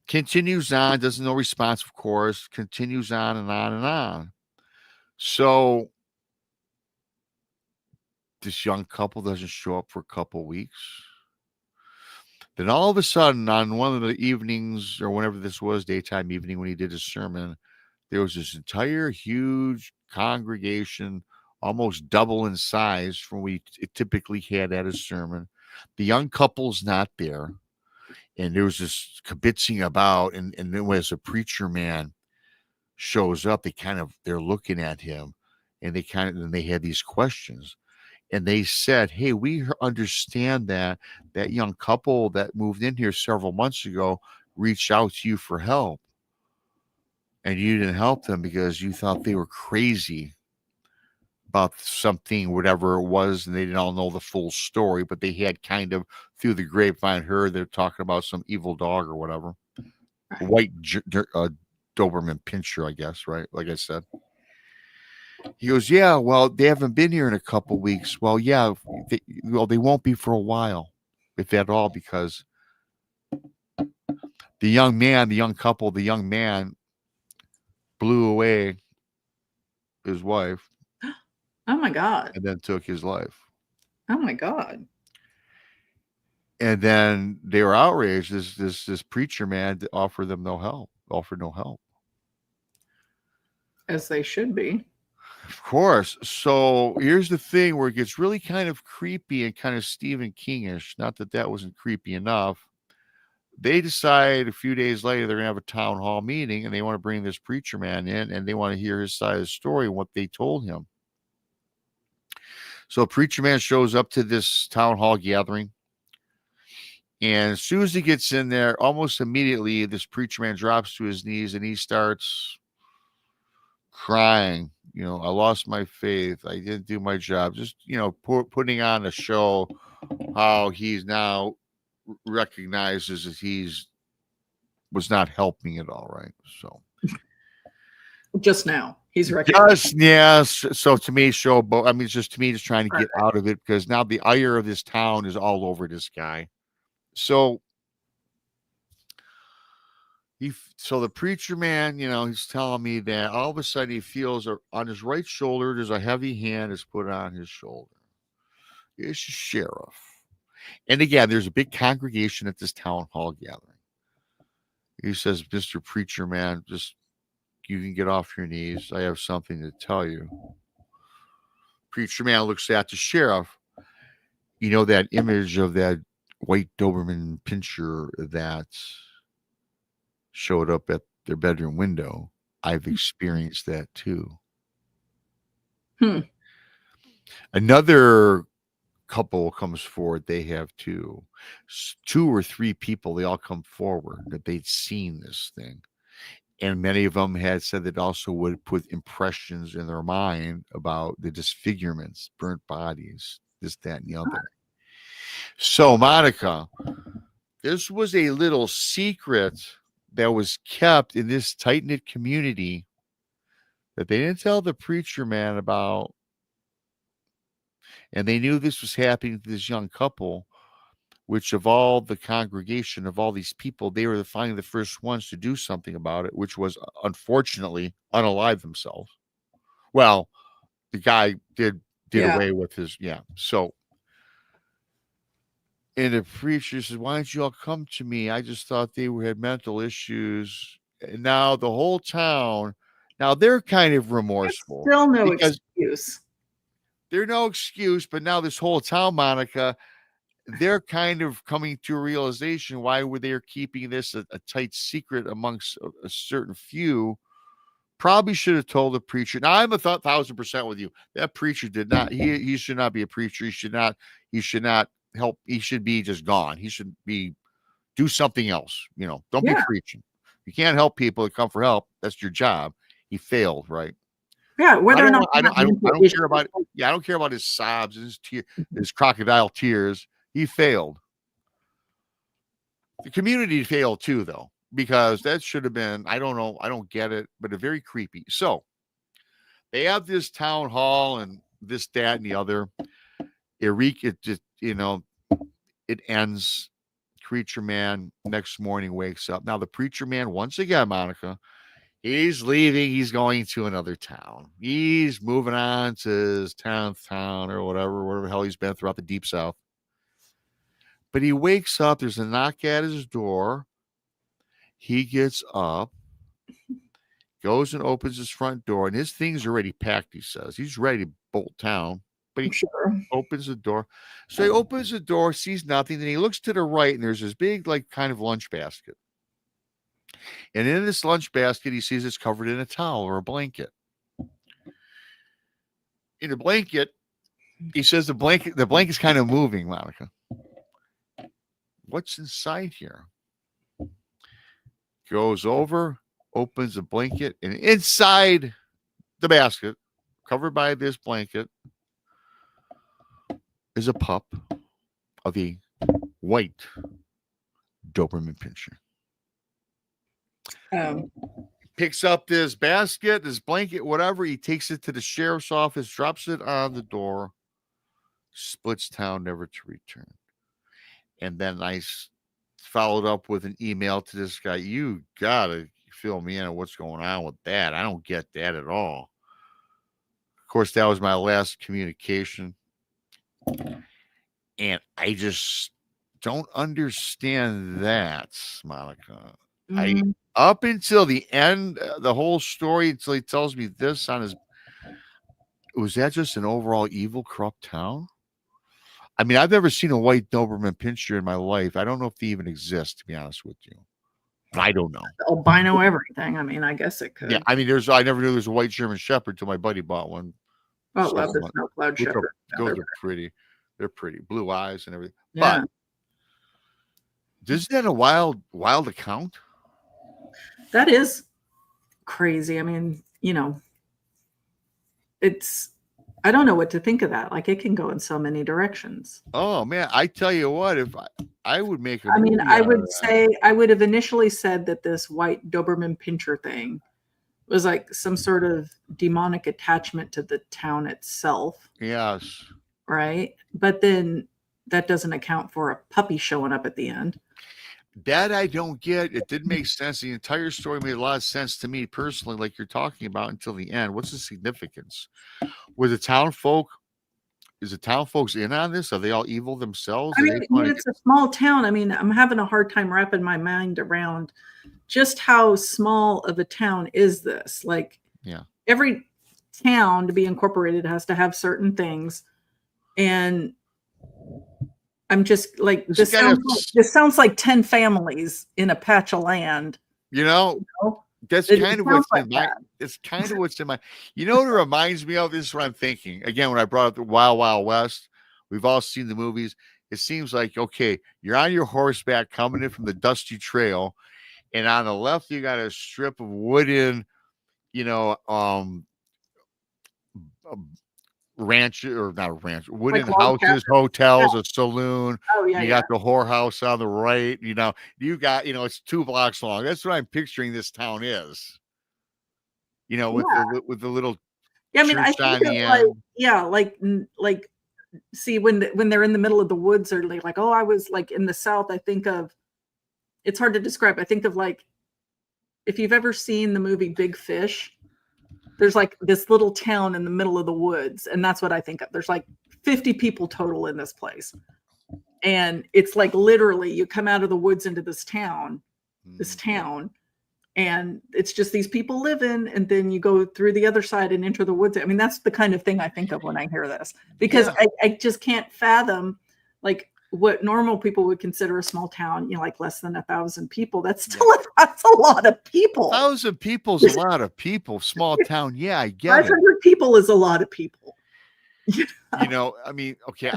Continues on, doesn't no response, of course, continues on and on and on. So this young couple doesn't show up for a couple weeks. Then all of a sudden, on one of the evenings, or whenever this was, daytime evening, when he did his sermon, there was this entire huge congregation, almost double in size from what he typically had at his sermon. The young couple's not there. And there was this kibitzing about, and then as a Preacher Man shows up, they're looking at him, and they had these questions. And they said, hey, we understand that young couple that moved in here several months ago reached out to you for help. And you didn't help them because you thought they were crazy about something, whatever it was. And they didn't all know the full story, but they had kind of through the grapevine heard they're talking about some evil dog or whatever. Right. White Doberman Pinscher, I guess, right? Like I said. He goes, yeah, well, they haven't been here in a couple weeks. Well, yeah, they won't be for a while, if at all, because the young man blew away his wife. Oh my God. And then took his life. Oh my God. And then they were outraged. This Preacher Man offered no help. As they should be. Of course. So here's the thing where it gets really kind of creepy and kind of Stephen King-ish. Not that wasn't creepy enough. They decide a few days later they're going to have a town hall meeting, and they want to bring this Preacher Man in, and they want to hear his side of the story and what they told him. So Preacher Man shows up to this town hall gathering. And as soon as he gets in there, almost immediately, this Preacher Man drops to his knees and he starts crying. I lost my faith. I didn't do my job. Just, putting on a show how he's now recognizes that was not helping at all, right? So just now he's recognized. Yes. So to me, it's just to me, just trying to get out of it, because now the ire of this town is all over this guy. So the Preacher Man, he's telling me that all of a sudden he feels on his right shoulder, there's a heavy hand is put on his shoulder. It's the sheriff. And again, there's a big congregation at this town hall gathering. He says, Mr. Preacher Man, just you can get off your knees. I have something to tell you. Preacher man looks at the sheriff. You know that image of that white Doberman pincher that showed up at their bedroom window? I've experienced that too. Another couple comes forward. They have two or three people. They all come forward that they'd seen this thing. And many of them had said that also would put impressions in their mind about the disfigurements, burnt bodies, this, that, and the other. So, Monica, this was a little secret that was kept in this tight-knit community that they didn't tell the preacher man about. And they knew this was happening to this young couple, which of all the congregation of all these people, they were finally the first ones to do something about it, which was unfortunately unalive themselves. Well, the guy did away with his, So, and the preacher says, why don't you all come to me? I just thought they had mental issues. And now the whole town, now they're kind of remorseful. There's still no excuse. There's no excuse, but now this whole town, Monica, they're kind of coming to a realization why were they keeping this a tight secret amongst a certain few. Probably should have told the preacher. Now I'm 1,000% with you. That preacher did not. He should not be a preacher. He should not help. He should be just gone. He should do something else. Don't be preaching. You can't help people that come for help. That's your job. He failed, right? Yeah, whether or not I don't care about. I don't care about his sobs and his his crocodile tears. He failed. The community failed too, though, because that should have been, I don't know, I don't get it, but very creepy. So they have this town hall and this, that, and the other. It just, it ends. Preacher man next morning wakes up. Now the preacher man, once again, Monica, he's leaving. He's going to another town. He's moving on to his town or whatever the hell he's been throughout the deep south. But he wakes up. There's a knock at his door. He gets up, goes and opens his front door, and his things are already packed, he says. He's ready to bolt town, but he opens the door. So he opens the door, sees nothing, then he looks to the right, and there's this big, kind of lunch basket. And in this lunch basket, he sees it's covered in a towel or a blanket. In the blanket, he says the blanket's kind of moving, Monica. What's inside here? Goes over, opens the blanket, and inside the basket, covered by this blanket, is a pup of a white Doberman pinscher. Picks up this basket, this blanket, whatever. He takes it to the sheriff's office, drops it on the door, splits town, never to return. And then I followed up with an email to this guy. You gotta fill me in on what's going on with that. I don't get that at all. Of course, that was my last communication. And I just don't understand that, Monica. Up until the end, the whole story, until he tells me this on his, was that just an overall evil, corrupt town? I mean, I've never seen a white Doberman pinscher in my life. I don't know if they even exist, to be honest with you. I don't know. Albino everything. I mean, I guess it could. Yeah, I mean, I never knew there was a white German Shepherd till my buddy bought one. Oh, love the snow cloud shepherd. Those are pretty. They're pretty. Blue eyes and everything. Yeah. But isn't that a wild account? That is crazy. I mean, I don't know what to think of that. It can go in so many directions. Oh man, I tell you what, if I would make a movie I would say I would have initially said that this white Doberman pinscher thing was some sort of demonic attachment to the town itself. Yes. Right? But then that doesn't account for a puppy showing up at the end. That I don't get. It didn't make sense. The entire story made a lot of sense to me personally, like you're talking about, until the end. What's the significance? Were the town folk is the town folks in on this? Are they all evil themselves? I Are mean, they when it's a small town, I mean, I'm having a hard time wrapping my mind around just how small of a town is this. Like, yeah. every town to be incorporated has to have certain things, and I'm just like, this sounds like 10 families in a patch of land. You know, that's kind of what's in my. It's kind of what's in my. You know what it reminds me of? This is what I'm thinking. Again, when I brought up the Wild Wild West, we've all seen the movies. It seems like, okay, you're on your horseback coming in from the dusty trail, and on the left you got a strip of wooden, ranch, or not a ranch, wooden Like houses, hotels, a saloon. Oh yeah, you got the whorehouse on the right. You got, it's 2 blocks long. That's what I'm picturing this town is. With the little I mean, I church on think the end. See, when they're in the middle of the woods, or like, oh, I was like in the South. I think of, it's hard to describe. I think of, like, if you've ever seen the movie Big Fish. There's like this little town in the middle of the woods, and that's what I think of. There's like 50 people total in this place, and it's like literally you come out of the woods into this town, and it's just these people living, and then you go through the other side and enter the woods. I mean, that's the kind of thing I think of when I hear this, because I just can't fathom, like, what normal people would consider a small town, like less than 1,000 people. That's still that's a lot of people. 1,000 people is a lot of people. Small town, yeah, I get 500 it. People is a lot of people. I mean, okay,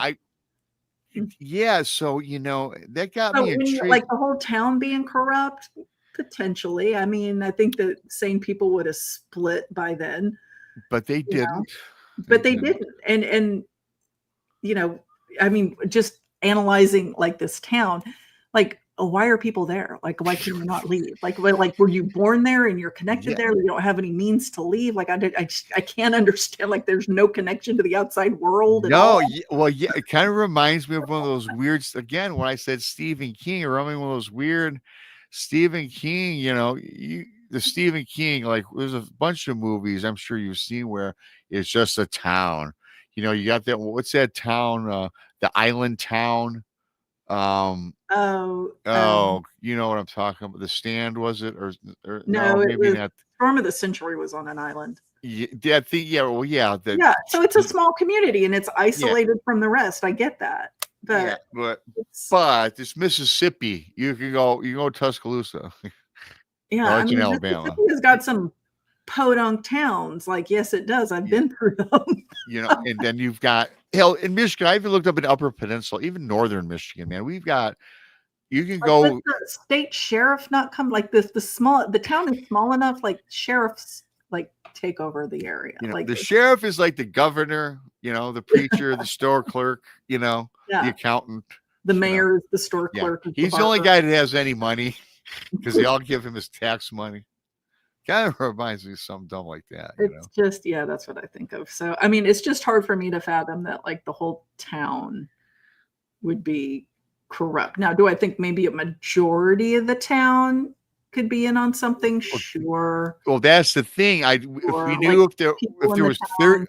so that got me intrigued. Like the whole town being corrupt, potentially. I mean, I think that sane people would have split by then, but they didn't. But they didn't, and I mean, just analyzing like this town, like, why are people there? Like, why can you not leave? Like, were you born there and you're connected there? You don't have any means to leave. Like, I can't understand. Like, there's no connection to the outside world. It kind of reminds me of one of those weird. Again, when I said Stephen King, it reminded me of one of those weird Stephen King. The Stephen King, like, there's a bunch of movies I'm sure you've seen where it's just a town. You got that. What's that town? The island town. You know what I'm talking about. The Stand, was it? Or no, maybe not. Storm of the Century was on an island. Yeah, so it's a small community and it's isolated from the rest. I get that. But it's Mississippi. You can go Tuscaloosa. Yeah, I mean, Alabama. Mississippi has got some podunk towns. Like, yes, it does. I've been through them. And then you've got, hell, in Michigan, I even looked up in Upper Peninsula, even northern Michigan, man. You can go. Does the state sheriff not come? Like, the town is small enough, like, sheriffs like take over the area. Like, the sheriff is like the governor, the preacher, the store clerk, the accountant. The mayor is the store clerk. He's the only guy that has any money because they all give him his tax money. Kind of reminds me of something dumb like that. It's just, that's what I think of. So, I mean, it's just hard for me to fathom that, like, the whole town would be corrupt. Now, do I think maybe a majority of the town could be in on something? Sure. Well, that's the thing. If we knew, like, if there was 30,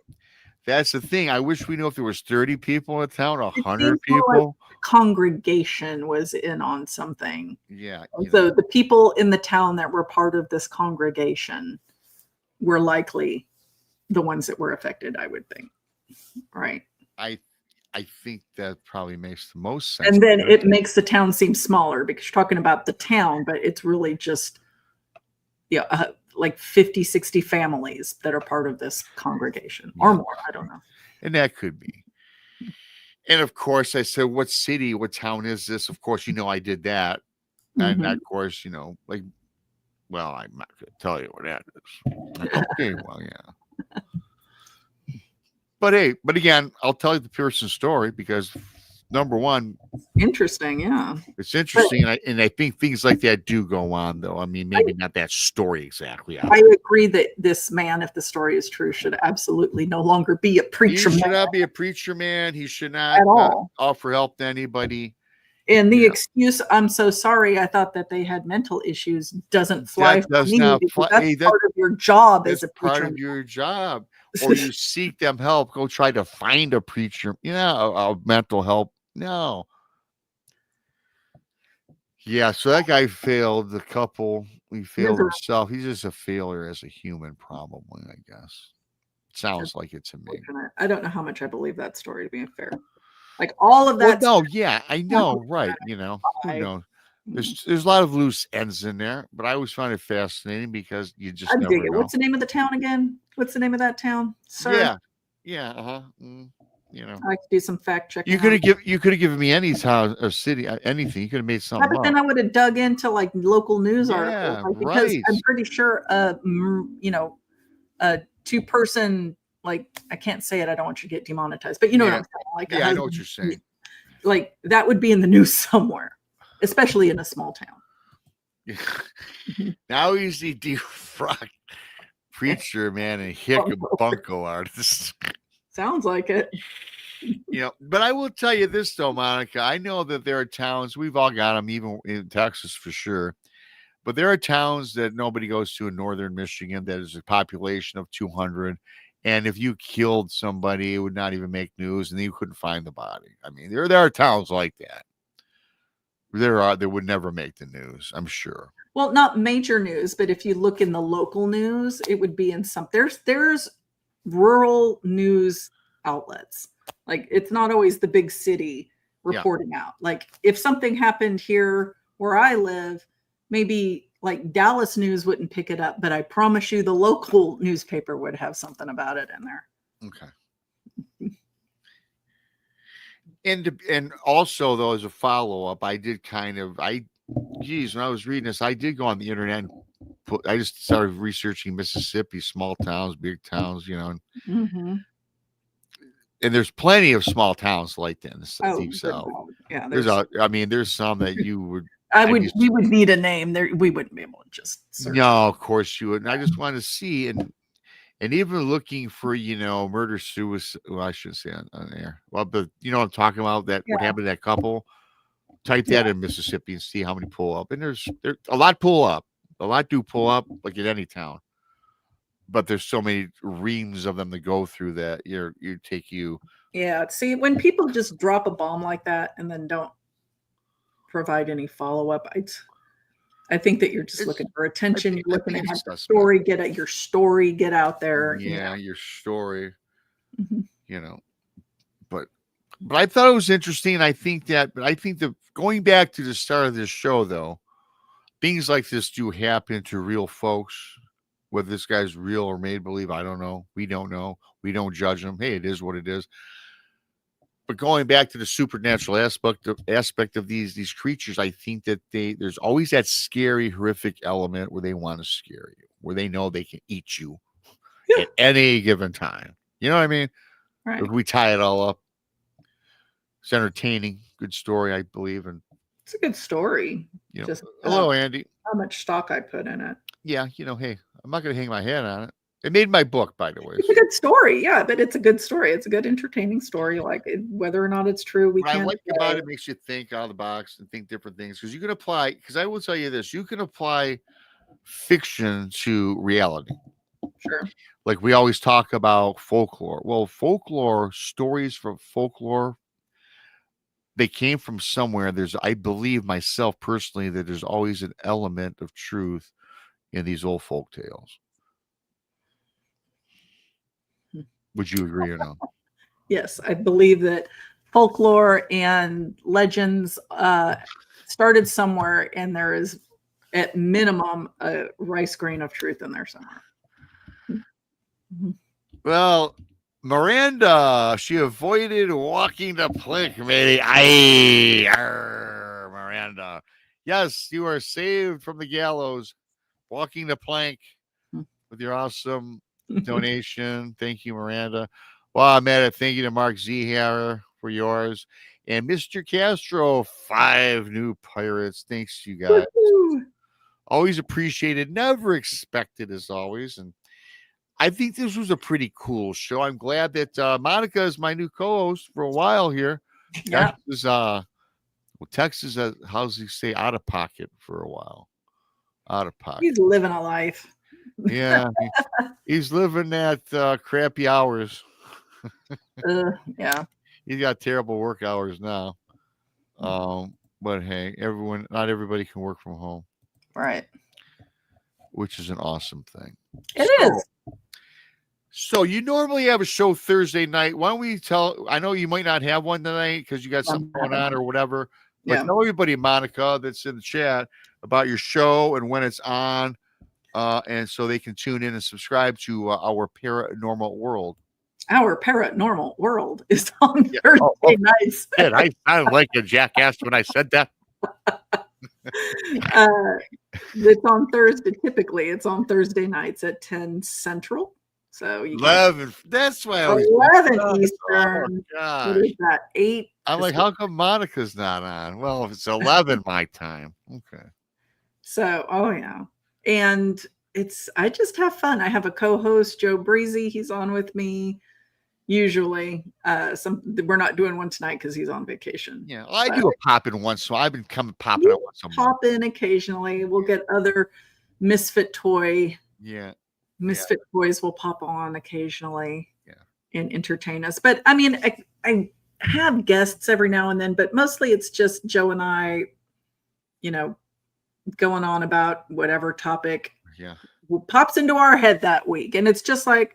that's the thing. I wish we knew if there was 30 people in the town, 100 people. Like congregation was in on something. Yeah. So the people in the town that were part of this congregation were likely the ones that were affected, I would think. Right. I think that probably makes the most sense. And then it makes the town seem smaller because you're talking about the town, but it's really just, like 50, 60 families that are part of this congregation or more. I don't know. And that could be. And of course, I said, what town is this? Of course, I did that. And of course, I'm not going to tell you what that is. Okay, well, yeah. But again, I'll tell you the person's story because, number one, interesting. Yeah, it's interesting, and I think things like that do go on, though. I mean, maybe not that story exactly. I agree that this man, if the story is true, should absolutely no longer be a preacher. He should not be a preacher man. He should not at all offer help to anybody. And the excuse, "I'm so sorry, I thought that they had mental issues," doesn't fly for me because that's part of your job as a preacher. Part of your job. or you seek them help, go try to find a preacher, mental help. No. Yeah, so that guy failed the couple. He failed himself. He's just a failure as a human, probably, I guess. Sounds like it to me. I don't know how much I believe that story, to be fair. Like all of that. Well, no, yeah, I know, right. Who knows? There's a lot of loose ends in there, but I always find it fascinating because you just never know. What's the name of the town again? What's the name of that town? Sir? Yeah. I could do some fact checking. You could have given me any town or city, anything. You could have made something but then I would have dug into like local news articles, because I'm pretty sure a 2-person, like, I can't say it, I don't want you to get demonetized, but you know what I'm saying. Like, I know what you're saying. Like that would be in the news somewhere, especially in a small town. Now he's the defrocked preacher, man, and hick bunko artist. Sounds like it. But I will tell you this though, Monica. I know that there are towns, we've all got them, even in Texas for sure. But there are towns that nobody goes to in northern Michigan that is a population of 200. And if you killed somebody, it would not even make news, and you couldn't find the body. I mean, there are towns like that. They would never make the news, I'm sure. Well, not major news, but if you look in the local news, it would be in some. There's rural news outlets. Like, it's not always the big city reporting out. Like, if something happened here where I live, maybe like Dallas news wouldn't pick it up, but I promise you the local newspaper would have something about it in there. Okay. And also, though, as a follow-up, I did when I was reading this, I did go on the internet and I just started researching Mississippi, small towns, big towns, Mm-hmm. And there's plenty of small towns like that in the Deep South. Yeah, there's some that you would. We would need a name there. We wouldn't be able to just search. No, of course you wouldn't. I just want to see and even looking for murder suicide. Well, I shouldn't say on air. Well, but what I'm talking about, that what happened to that couple. Type that in Mississippi and see how many pull up. And there's a lot pull up. A lot do pull up, like in any town. But there's so many reams of them to go through that Yeah. See, when people just drop a bomb like that and then don't provide any follow up, I think that you're just looking for attention. You're looking to have your story get out there. Yeah, your story. Mm-hmm. But I thought it was interesting. I think that going back to the start of this show, though, things like this do happen to real folks. Whether this guy's real or made believe, I don't know. We don't know. We don't judge him. Hey, it is what it is. But going back to the supernatural aspect of these creatures, I think that there's always that scary, horrific element where they want to scare you, where they know they can eat you at any given time. You know what I mean? Right. If we tie it all up, it's entertaining, good story, I believe, and it's a good story. Just hello, Andy. How much stock I put in it? Yeah, hey, I'm not going to hang my head on it. It made my book, by the way. It's a good story, yeah, but it's a good story. It's a good, entertaining story. Like, whether or not it's true, what I like about it makes you think out of the box and think different things. Because you can apply. Because I will tell you this: you can apply fiction to reality. Sure. Like we always talk about folklore. Well, stories from folklore, they came from somewhere. I believe myself personally that there's always an element of truth in these old folk tales. Would you agree or no? Yes, I believe that folklore and legends started somewhere, and there is, at minimum, a rice grain of truth in there somewhere. Mm-hmm. Well, Miranda, she avoided walking the plank, matey. Aye, Miranda. Yes, you are saved from the gallows. Walking the plank with your awesome donation. Thank you, Miranda. Well, I'm at it. Thank you to Mark Zeharer for yours. And Mr. Castro, 5 new pirates. Thanks, you guys. Woo-hoo. Always appreciated. Never expected, as always. And I think this was a pretty cool show. I'm glad that Monica is my new co-host for a while here. Yeah. Texas, how's he say, out of pocket for a while. Out of pocket. He's living a life. Yeah, he's living at crappy hours. Yeah. He's got terrible work hours now. But hey, not everybody can work from home, Right. which is an awesome thing. It is. So you normally have a show Thursday night. Why don't we I know you might not have one tonight because you got something going on or whatever, but tell everybody, Monica, that's in the chat about your show and when it's on, and so they can tune in and subscribe to our Paranormal World. Our Paranormal World is on Thursday nights. I sounded like a jackass when I said that. It's on Thursday. Typically, it's on Thursday nights at 10 Central. So 11. That's why I was 11 Eastern. Oh, what is that? 8. I'm like, how come Monica's not on? Well, if it's 11 my time. Okay. So, yeah. And I just have fun. I have a co-host, Joe Breezy. He's on with me. Usually, we're not doing one tonight because he's on vacation. Yeah, well, I do a pop in once, so I've been popping up once a month. Pop in occasionally. We'll get other misfit toy. Yeah, misfit toys will pop on occasionally. Yeah, and entertain us. But I mean, I have guests every now and then, but mostly it's just Joe and I, going on about whatever topic. Yeah, pops into our head that week, and it's just like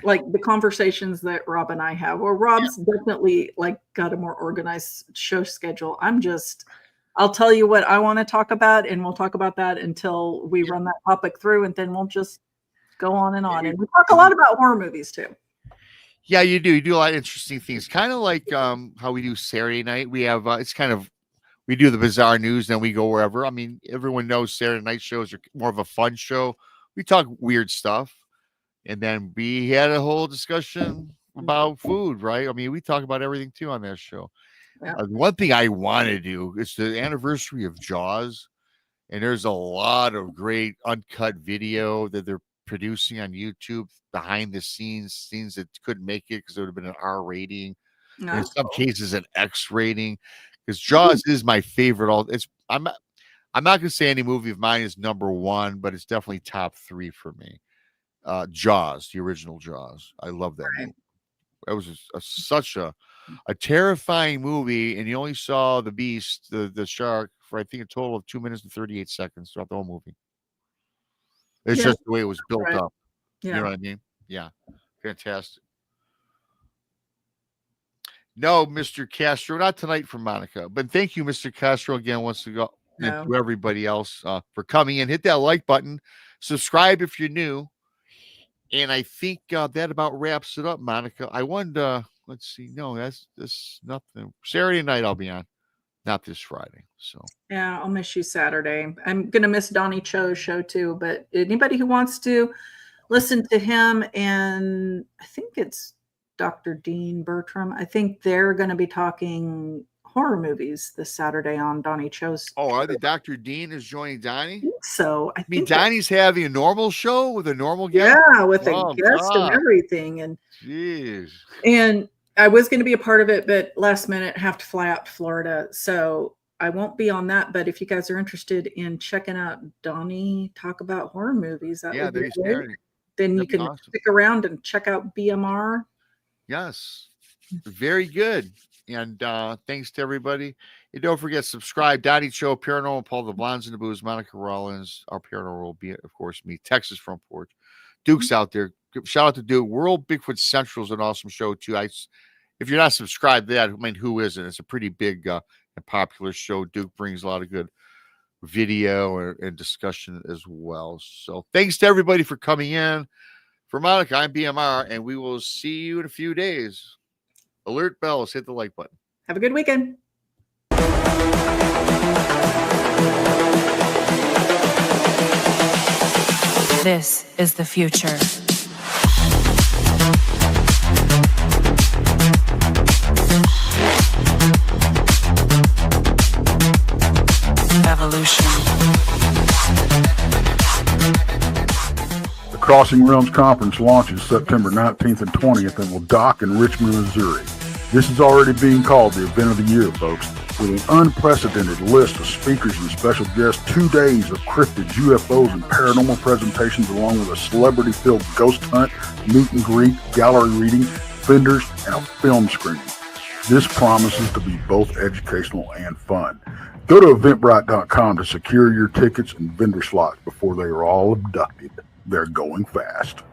the conversations that Rob and I have, or Rob's definitely got a more organized show schedule. I'll tell you what I want to talk about, and we'll talk about that until we run that topic through, and then we'll just go on and on. And we talk a lot about horror movies too. Yeah, you do. You do a lot of interesting things. Kind of like how we do Saturday night. We have we do the bizarre news, then we go wherever. I mean, everyone knows Saturday night shows are more of a fun show. We talk weird stuff. And then we had a whole discussion about food, right? I mean, we talk about everything too on that show. Yeah. One thing I want to do is the anniversary of Jaws, and there's a lot of great uncut video that they're producing on YouTube behind the scenes that couldn't make it because it would have been an R rating, in some cases an X rating. Because Jaws is my favorite. I'm not going to say any movie of mine is number one, but it's definitely top 3 for me. Jaws, the original Jaws. I love that movie. It was such a terrifying movie, and you only saw the beast, the shark, for I think a total of 2 minutes and 38 seconds throughout the whole movie. It's just the way it was built up. Yeah. You know what I mean? Yeah. Fantastic. No, Mr. Castro, not tonight for Monica, but thank you, Mr. Castro, again, once again, and to everybody else for coming in. Hit that like button. Subscribe if you're new. And I think that about wraps it up, Monica. I wanted let's see. No, that's nothing. Saturday night I'll be on, not this Friday. So yeah, I'll miss you Saturday. I'm gonna miss Donnie Cho's show too. But anybody who wants to listen to him, and I think it's Dr. Dean Bertram. I think they're going to be talking horror movies this Saturday on Donnie Cho's. Oh, are they? Dr. Dean is joining Donnie? I think so. I mean, Donnie's having a normal show with a normal guest? Yeah, with a guest and everything. And jeez. And I was going to be a part of it, but last minute have to fly out to Florida. So I won't be on that. But if you guys are interested in checking out Donnie talk about horror movies, that would be great. Then you can stick around and check out BMR. Yes. Very good. And thanks to everybody. And don't forget, subscribe. Donnie Cho, Paranormal, Paul the Blondes and the Booze, Monica Rollins, our Paranormal will be, of course, me, Texas Front Porch. Duke's out there. Shout out to Duke. World Bigfoot Central is an awesome show, too. If you're not subscribed to that, I mean, who isn't? It's a pretty big and popular show. Duke brings a lot of good video and discussion as well. So thanks to everybody for coming in. For Monica, I'm BMR, and we will see you in a few days. Alert bells, hit the like button. Have a good weekend. This is the future. Evolution. The Crossing Realms Conference launches September 19th and 20th and will dock in Richmond, Missouri. This is already being called the event of the year, folks. With an unprecedented list of speakers and special guests, 2 days of cryptids, UFOs, and paranormal presentations, along with a celebrity-filled ghost hunt, meet and greet, gallery reading, vendors, and a film screening. This promises to be both educational and fun. Go to eventbrite.com to secure your tickets and vendor slots before they are all abducted. They're going fast.